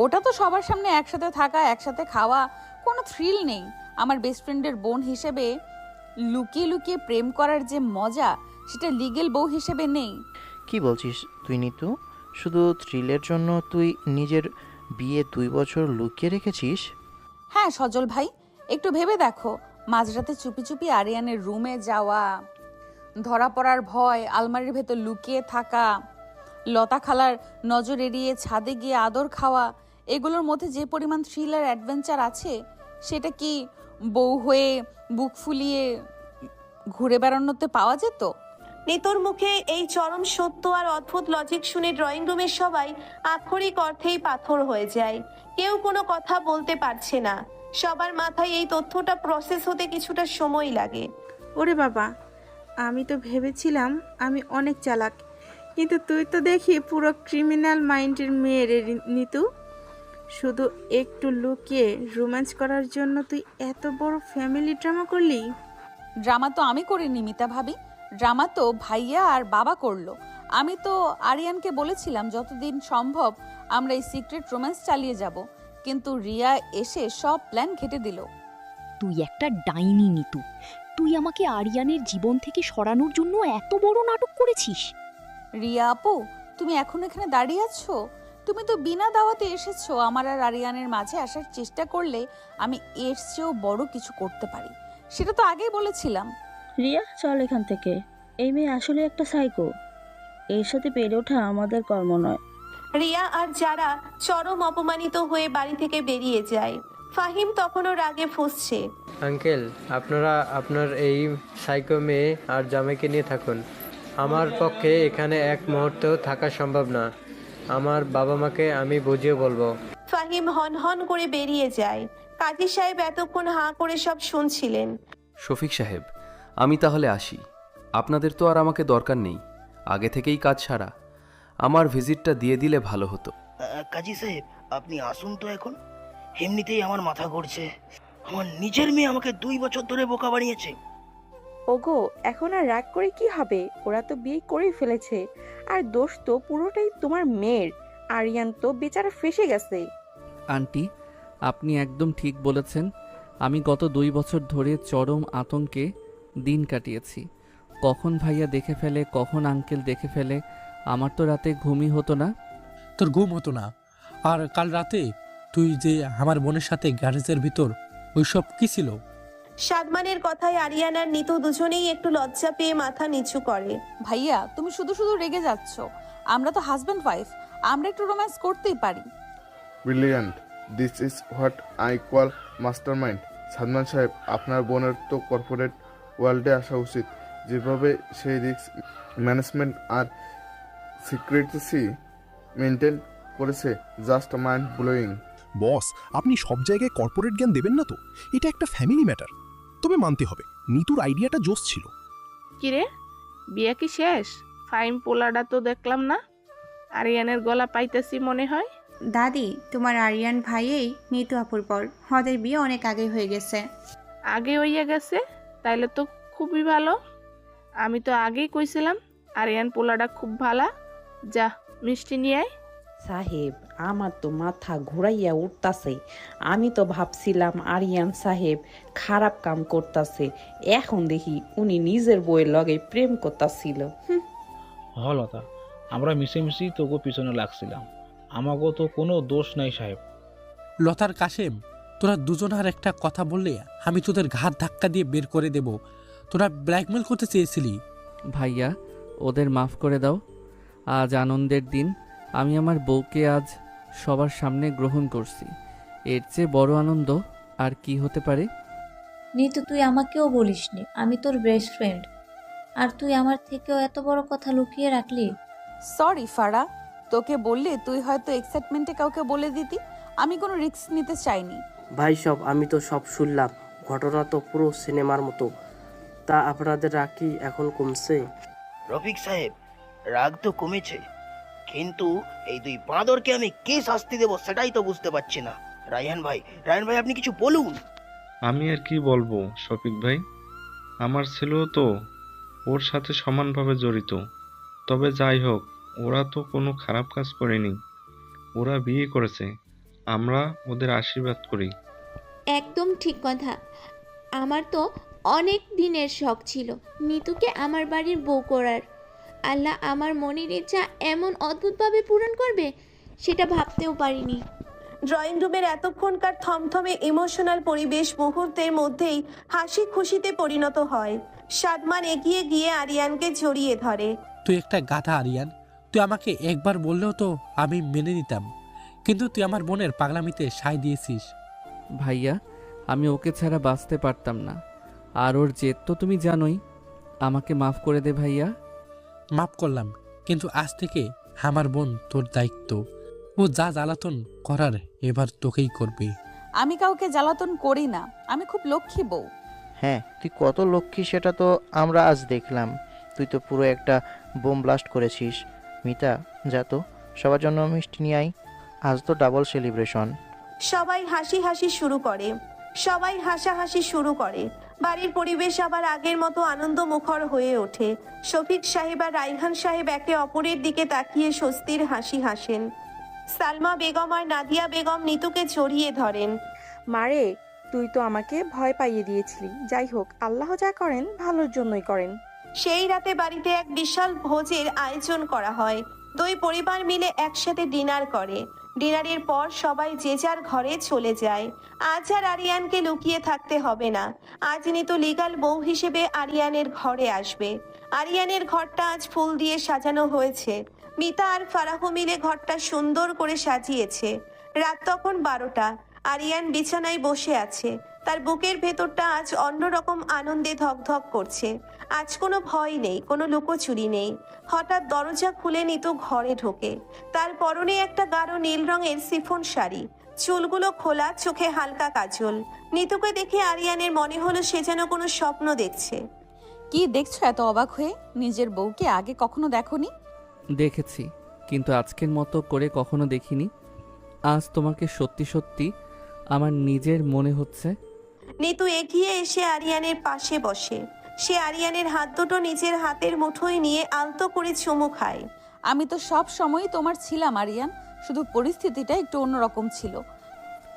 ওটা তো সবার সামনে একসাথে থাকা, একসাথে খাওয়া, কোনো থ্রিল নেই। আমার বেস্ট ফ্রেন্ডের বোন হিসেবে লুকিয়ে লুকিয়ে প্রেম করার যে মজা, সেটা লিগেল বউ হিসেবে নেই। কি বলছিস তুই নিতু? শুধু থ্রিলের জন্য তুই নিজের বিয়ে 2 বছর লুকিয়ে রেখেছিস? হ্যাঁ সজল ভাই, একটু ভেবে দেখো, মাঝরাতে চুপি চুপি আরিয়ানের রুমে যাওয়া, ধরা পড়ার ভয়, আলমারির ভেতর লুকিয়ে থাকা, লতা খালার নজর এড়িয়ে ছাদে গিয়ে আদর খাওয়া, এগুলোর মধ্যে যে পরিমাণ থ্রিলার অ্যাডভেঞ্চার আছে, সেটা কি বউ হয়ে বুক ফুলিয়ে ঘুরে বেড়ানোতে পাওয়া যেত? নিতুর মুখে এই চরম সত্য আর অদ্ভুত লজিক শুনে ড্রয়িং রুমের সবাই আক্ষরিক অর্থেই পাথর হয়ে যায়। কেউ কোনো কথা বলতে পারছে না। সবার মাথায় এই তথ্যটা প্রসেস হতে কিছুটা সময় লাগে। ওরে বাবা, আমি তো ভেবেছিলাম আমি অনেক চালাক, কিন্তু তুই তো দেখি পুরো ক্রিমিনাল মাইন্ডের মেয়ে রে নিতু। শুধু একটু লুকিয়ে রোম্যান্স করার জন্য তুই এত বড় ফ্যামিলি ড্রামা করলি? ড্রামা তো আমি করিনি মিতা ভাবি, ড্রামা তো ভাইয়া আর বাবা করলো। আমি তো আরিয়ানকে বলেছিলাম যতদিন সম্ভব আমরা এই সিক্রেট রোম্যান্স চালিয়ে যাব, কিন্তু রিয়া এসে সব প্ল্যান ঘেটে দিল। তুই একটা ডাইনি নিতু। তুই আমাকে আরিয়ানের জীবন থেকে সরানোর জন্য এত বড় নাটক করেছিস। রিয়া আপু, তুমি এখন এখানে দাঁড়িয়ে আছো? তুমি তো বিনা দাওয়াতে এসেছো। আমার আর আরিয়ানের মাঝে আসার চেষ্টা করলে আমি এর চেয়েও বড় কিছু করতে পারি, সেটা তো আগেই বলেছিলাম। রিয়া চল এখান থেকে, এই মেয়ে আসলে একটা সাইকো। এর সাথে পেরে ওঠা আমাদের কর্ম নয়। রিয়া আর যারা চরম অপমানিত হয়ে বাড়ি থেকে বেরিয়ে যায়। ফাহিম তখনও রাগে ফুঁসছে। আঙ্কেল, আপনারা আপনার এই সাইকো মেয়ে আর জামাইকে নিয়ে থাকুন। আমার পক্ষে এখানে এক মুহূর্তেও থাকা সম্ভব না। আমার বাবা মাকে আমি বুঝিয়ে বলবো। ফাহিম হন হন করে বেরিয়ে যায়। কাজী সাহেব এতক্ষণ হাঁ করে সব শুনছিলেন। শফিক সাহেব, আমি তাহলে আসি। আপনাদের তো আর আমাকে দরকার নেই, আগে থেকেই কাজ সারা। আমার ভিজিটটা দিয়ে দিলে ভালো হতো। কাজী সাহেব আপনি আসুন তো এখন, এমনিতেই আমার মাথা ঘুরছে। আমার নিজের মেয়ে আমাকে 2 বছর ধরে বোকা বানিয়েছে। ওগো, এখন আর রাগ করে কি হবে? ওরা তো বিয়ে করেই ফেলেছে, আর দোষ তো পুরোটাই তোমার মেয়ের। আরিয়ান তো বেচারা ফেসে গেছে। আন্টি, আপনি একদম ঠিক বলেছেন। আমি গত 2 বছর ধরে চরম আতঙ্কে দিন কাটিয়েছি। কখন ভাইয়া দেখে ফেলে, কখন আঙ্কেল দেখে ফেলে, আমার তো রাতে ঘুমই হতো না। তোর ঘুম হতো না? আর কাল রাতে তুই যে আমার বোনের সাথে গ্যারেজের ভিতর, ওইসব কি ছিল? সাদমানের কথায় আরিয়ান আর নিতু দুজনেই একটু লজ্জা পেয়ে মাথা নিচু করে। ভাইয়া তুমি শুধু শুধু রেগে যাচ্ছ। আমরা তো হাজব্যান্ড ওয়াইফ, আমরা একটু রোম্যান্স করতেই পারি। Brilliant, this is what I call master mind. Sadman সাহেব, আপনার বোনের তো কর্পোরেট ওয়ার্ল্ডে আসা উচিত। যেভাবে সেই রিস্ক ম্যানেজমেন্ট আর সিক্রেটসি মেনটেন করেছে, জাস্ট মাইন্ড ব্লোয়িং। বস, আপনি সব জায়গায় কর্পোরেট জ্ঞান দেবেন না তো। এটা একটা ফ্যামিলি ম্যাটার। তবে মানতে হবে, নিতুর আইডিয়াটা জোস ছিল। কিরে, বিয়ে কি শেষ? ফাইম পোলাডা তো দেখলাম না। আরিয়ানের গলা পাইতেছি মনে হয়। দাদি, তোমার আরিয়ান ভাইয়েই নিতু আপুর পর। ওদের বিয়ে অনেক আগে হয়ে গেছে। আগে হইয়া গেছে? তাইলে তো খুবই ভালো। আমি তো আগেই কইছিলাম আরিয়ান পোলাডা খুব ভালা। যা মিষ্টি নিয়ে আয়। সাহেব, আমার তো মাথা ঘুরাইয়া উঠতাছে। আমি তো ভাবছিলাম আরিয়ান সাহেব খারাপ কাম করতাছে, এখন দেখি উনি নিজের বইয়ের লগে প্রেম করতাছিল। হলতা, আমরা মিশেমিশি তোকে পিছনে লাগছিলাম। আমাকেও তো কোনো দোষ নাই সাহেব। লতার কাশেম, তোরা দুজনার একটা কথা বললে আমি তোদের ঘাট ধাক্কা দিয়ে বের করে দেব। তোরা ব্ল্যাকমেল করতে চেয়েছিলি। ভাইয়া, ওদের মাফ করে দাও। আজ আনন্দের দিন, আমি আমার বউকে আজ সবার সামনে গ্রহণ করছি। এর চেয়ে বড় আনন্দ আর কি হতে পারে? নিতু, তুই আমাকেও বলিসনি আমি তোর বেস্ট ফ্রেন্ড, আর তুই আমার থেকেও এত বড় কথা লুকিয়ে রাখলি। সরি ফারা, তোকে বললে তুই হয়তো এক্সাইটমেন্টে কাউকে বলে দিতি। আমি কোনো রিস্ক নিতে চাইনি। ভাই সব আমি তো সব শুনলাম, ঘটনা তো পুরো সিনেমার মতো। তা আপনাদের রাগ কি এখন কমছে? রফিক সাহেব, রাগ তো কমেছে, কিন্তু এই দুই বাঁদরকে আমি কি শাস্তি দেব সেটাই তো বুঝতে পারছি না। রায়হান ভাই, আপনি কিছু বলুন। আমি আর কি বলবো শফিক ভাই, আমার ছেলেও তো ওর সাথে সমানভাবে জড়িত। তবে যাই হোক, ওরা তো কোনো খারাপ কাজ করেনি, ওরা বিয়ে করেছে, আমরা ওদের আশীর্বাদ করি। একদম ঠিক কথা। আমার তো অনেক দিনের শখ ছিল নিতুকে আমার বাড়ির বউ করার। আল্লাহ আমার মনের ইচ্ছা এমন অদ্ভুতভাবে পূরণ করবে সেটা ভাবতেও পারিনি। ড্রয়িং রুমের এতক্ষণকার থমথমে ইমোশনাল পরিবেশ মুহূর্তের মধ্যেই হাসি খুশিতে পরিণত হয়। সাদমান এগিয়ে গিয়ে আরিয়ানকে জড়িয়ে ধরে। তুই একটা গাধা আরিয়ান, তুই আমাকে একবার বললেও তো আমি মেনে নিতাম, কিন্তু তুই আমার বোনের পাগলামিতে সায় দিয়েছিস। ভাইয়া, আমি ওকে ছাড়া বাঁচতে পারতাম না, আর ওর জেদ তো তুমি জানোই। আমাকে মাফ করে দে ভাইয়া। মাফ করলাম, কিন্তু আজ থেকে আমার বোন তোর দায়িত্ব। ও যা জ্বালাতন করার এবার তোকেই করবে। আমি কাউকে জ্বালাতন করি না, আমি খুব লক্ষ্মী বউ। হ্যাঁ, তুই কত লক্ষ্মী সেটা তো আমরা আজ দেখলাম। তুই তো পুরো একটা বোম ব্লাস্ট করেছিস। মিতা, যা তো সবার জন্য মিষ্টি নিয়ে আয়, আজ তো ডাবল সেলিব্রেশন। সবাই হাসি হাসাহাসি শুরু করে। বাড়ির পরিবেশ আবার আগের মতো আনন্দমুখর হয়ে ওঠে। শফিক সাহেব আর রায়হান সাহেব একে অপরের দিকে তাকিয়ে স্বস্তির হাসি হাসেন। সালমা বেগম আর নাদিয়া বেগম নিতুকে জড়িয়ে ধরেন। মারে, তুই তো আমাকে ভয় পাইয়ে দিয়েছিলি। যাই হোক, আল্লাহ যা করেন ভালোর জন্যই করেন। সেই রাতে বাড়িতে এক বিশাল ভোজের আয়োজন করা হয়। দুই পরিবার মিলে একসাথে ডিনার করে। ডিনারের পর সবাই যে যার ঘরে চলে যায়। আজ আর আরিয়ানকে লুকিয়ে থাকতে হবে না। আজ নিতু লিগাল বউ হিসেবে আরিয়ানের ঘরে আসবে। আরিয়ানের ঘরটা আজ ফুল দিয়ে সাজানো হয়েছে। মিতা আর ফারাহ মিলে ঘরটা সুন্দর করে সাজিয়েছে। রাত তখন 12টা। আরিয়ান বিছানায় বসে আছে। তার বুকের ভেতরটা আজ অন্যরকম আনন্দে ধকধক করছে। আজ কোনো ভয় নেই, কোনো লুকোচুরি নেই। হঠাৎ দরজা খুলে নিতু ঘরে ঢোকে। তার পরনে একটা গাঢ় নীল রঙের সিফন শাড়ি, চুলগুলো খোলা, চোখে হালকা কাজল। নিতুকে দেখে আরিয়ানের মনে হলো সে যেন কোনো স্বপ্ন দেখছে। কি দেখছো এত অবাক হয়ে? নিজের বউকে আগে কখনো দেখোনি? দেখেছি, কিন্তু আজকের মতো করে কখনো দেখিনি। আজ তোমাকে সত্যি সত্যি আমার নিজের মনে হচ্ছে। নিতু এগিয়ে এসে আরিয়ানের পাশে বসে। সে আরিয়ানের হাত দুটো নিজের হাতের মুঠোয় নিয়ে আলতো করে চুমু খায়। আমি তো সব সময় তোমার ছিলাম আরিয়ান, শুধু পরিস্থিতিটা একটু অন্যরকম ছিল।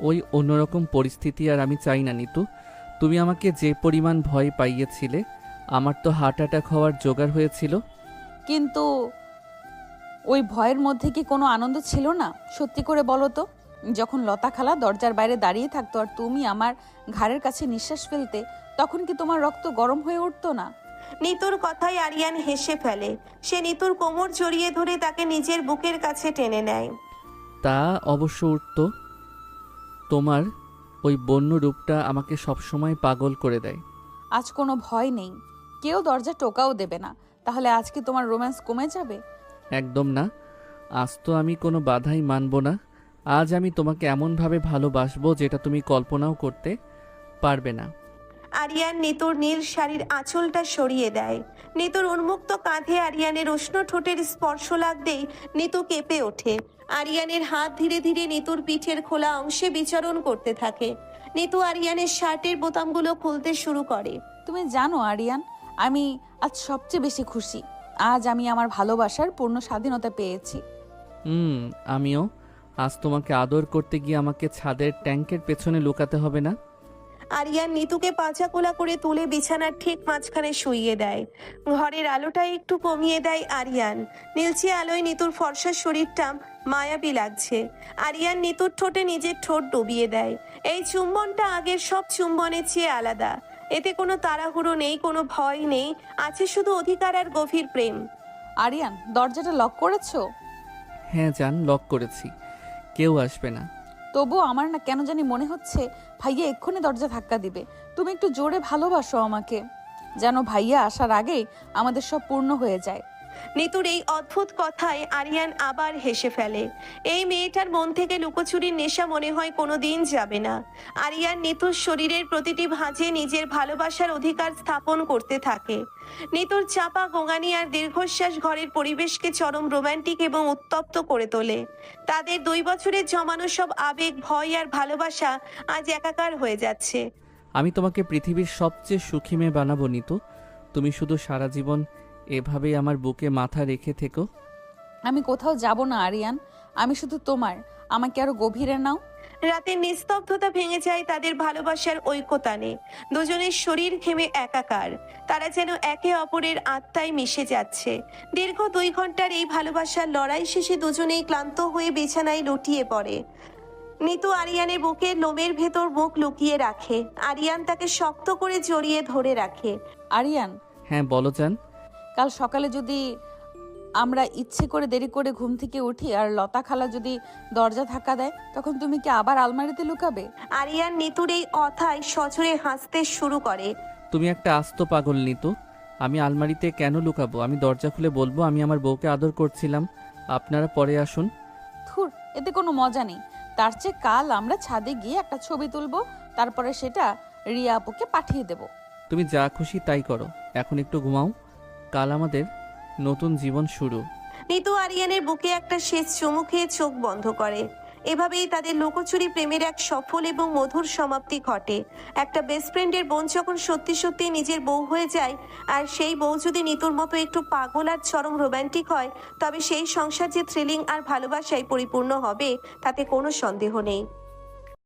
ওই অন্যরকম পরিস্থিতি আর আমি চাই না নিতু। তুমি আমাকে যে পরিমাণ ভয় পাইয়েছিলে, আমার তো হার্ট অ্যাটাক হওয়ার জোগাড় হয়েছিল। কিন্তু ওই ভয়ের মধ্যে কি কোনো আনন্দ ছিল না? সত্যি করে বলো তো। যখন লতা খালা দরজার বাইরে দাঁড়িয়ে থাকতো আর তুমি আমার ঘাড়ের কাছে নিঃশ্বাস ফেলতে, তখন কি তোমার রক্ত গরম হয়ে উঠতো না? নিতুর কথায় আরিয়ান হেসে ফেলে। সে নিতুর কোমর জড়িয়ে ধরে তাকে নিজের বুকের কাছে টেনে নেয়। তা অবশ্য উঠত। তোমার ওই বন্য রূপটা আমাকে সবসময় পাগল করে দেয়। আজ কোনো ভয় নেই, কেউ দরজা টোকাও দেবে না। তাহলে আজ কি তোমার রোম্যান্স কমে যাবে? একদম না, আজ তো আমি কোনো বাধাই মানব না। আজ আমি তোমাকে এমনভাবে ভালোবাসবো যেটা তুমি কল্পনাও করতে পারবে না। আরিয়ান নিতুর নীল শাড়ির আঁচলটা সরিয়ে দেয়। নিতুর উন্মুক্ত কাঁধে আরিয়ানের উষ্ণ ঠোঁটের স্পর্শ লাগতেই নিতু কেঁপে ওঠে। আরিয়ানের হাত ধীরে ধীরে নিতুর পিঠের খোলা অংশে বিচরণ করতে থাকে। নিতু আরিয়ানের শার্টের বোতামগুলো খুলতে শুরু করে। তুমি জানো আরিয়ান, আমি আজ সবচেয়ে বেশি খুশি। আজ আমি আমার ভালোবাসার পূর্ণ স্বাধীনতা পেয়েছি। আমিও। আজ তোমাকে আদর করতে গিয়ে আমাকে ছাদের ট্যাঙ্কের পেছনে লুকাতে হবে না। আরিয়ান নিতুকে পাঁচা কোলা করে তুলে বিছানার ঠিক মাঝখানে শুইয়ে দেয়। ঘরের আলোটা একটু কমিয়ে দেয় আরিয়ান। নীলচে আলোয় নিতুর ফর্সা শরীরটা মায়াবী লাগছে। আরিয়ান নিতুর ঠোঁটে নিজের ঠোঁট ডুবিয়ে দেয়। এই চুম্বনটা আগের সব চুম্বনের চেয়ে আলাদা। এতে কোনো তাড়াহুড়ো নেই, কোনো ভয় নেই, আছে শুধু অধিকার আর গভীর প্রেম। আরিয়ান, দরজাটা লক করেছো? হ্যাঁ জান, লক করেছি, কেউ আসবে না। তবুও আমার না কেন জানি মনে হচ্ছে ভাইয়া এক্ষুনি দরজা ধাক্কা দিবে। তুমি একটু জোরে ভালোবাসো আমাকে, যেন ভাইয়া আসার আগেই আমাদের সব পূর্ণ হয়ে যায়। নিতুর এই অদ্ভুত কথায় আরিয়ান আবার হেসে ফেলে। এই মেয়েটার মন থেকে লুকোচুরির নেশা মনে হয় কোনোদিন যাবে না। আরিয়ান নিতুর শরীরের প্রতিটি ভাঁজে নিজের ভালোবাসার অধিকার স্থাপন করতে থাকে। নিতুর চাপা গোঙানি আর দীর্ঘশ্বাস ঘরের পরিবেশকে চরম রোমান্টিক এবং উত্তপ্ত করে তোলে। তাদের 2 বছরের জমানো সব আবেগ, ভয় আর ভালোবাসা আজ একাকার হয়ে যাচ্ছে। আমি তোমাকে পৃথিবীর সবচেয়ে সুখী মেয়ে বানাবো নিতু। তুমি শুধু সারা জীবন এভাবেই আমার বুকে মাথা রেখে থেকো। আমি কোথাও যাব না আরিয়ান, আমি শুধু তোমার। আমাকে আরো গভীরে নাও। রাতের নিস্তব্ধতা ভেঙে যায় তাদের ভালোবাসার ঐক্যতানে। দুজনের শরীর ঘেমে একাকার, তারা যেন একে অপরের আত্মায় মিশে যাচ্ছে। দীর্ঘ 2 ঘন্টার এই ভালোবাসার লড়াই শেষে দুজনেই ক্লান্ত হয়ে বিছানায় লুটিয়ে পড়ে। নিতু আরিয়ানের বুকে লোমের ভেতর মুখ লুকিয়ে রাখে। আরিয়ান তাকে শক্ত করে জড়িয়ে ধরে রাখে। আরিয়ান, হ্যাঁ বলো জান। কাল সকালে যদি আমরা ইচ্ছে করে দেরি করে ঘুম থেকে উঠি আর লতা খালা যদি দরজা ধাক্কা দেয়, তখন তুমি কি আবার আলমারিতে লুকাবে? আরিয়ান নিতুর এই কথায় সজোরে হাসতে শুরু করে। তুমি একটা আস্ত পাগল নিতু। আমি আলমারিতে কেন লুকাবো? আমি দরজা খুলে বলবো আমি আমার বউকে আদর করছিলাম, আপনারা পরে আসুন। ধুর, এতে কোনো মজা নেই। তার চেয়ে কাল আমরা ছাদে গিয়ে একটা ছবি তুলবো, তারপরে সেটা রিয়া আপুকে পাঠিয়ে দেব। তুমি যা খুশি তাই করো, এখন একটু ঘুমাও। কাল আমাদের নতুন জীবন শুরু। নিতু আরিয়ানের বুকে একটা শেষ চুমু খেয়ে চোখ বন্ধ করে। এভাবেই তাদের লুকোচুরি প্রেমের এক সফল এবং মধুর সমাপ্তি ঘটে। একটা বেস্ট ফ্রেন্ডের বোন যখন সত্যি সত্যি নিজের বউ হয়ে যায়, আর সেই বউ যদি নিতুর মতো একটু পাগল আর চরম রোমান্টিক হয়, তবে সেই সংসার যে থ্রিলিং আর ভালোবাসায় পরিপূর্ণ হবে তাতে কোনো সন্দেহ নেই।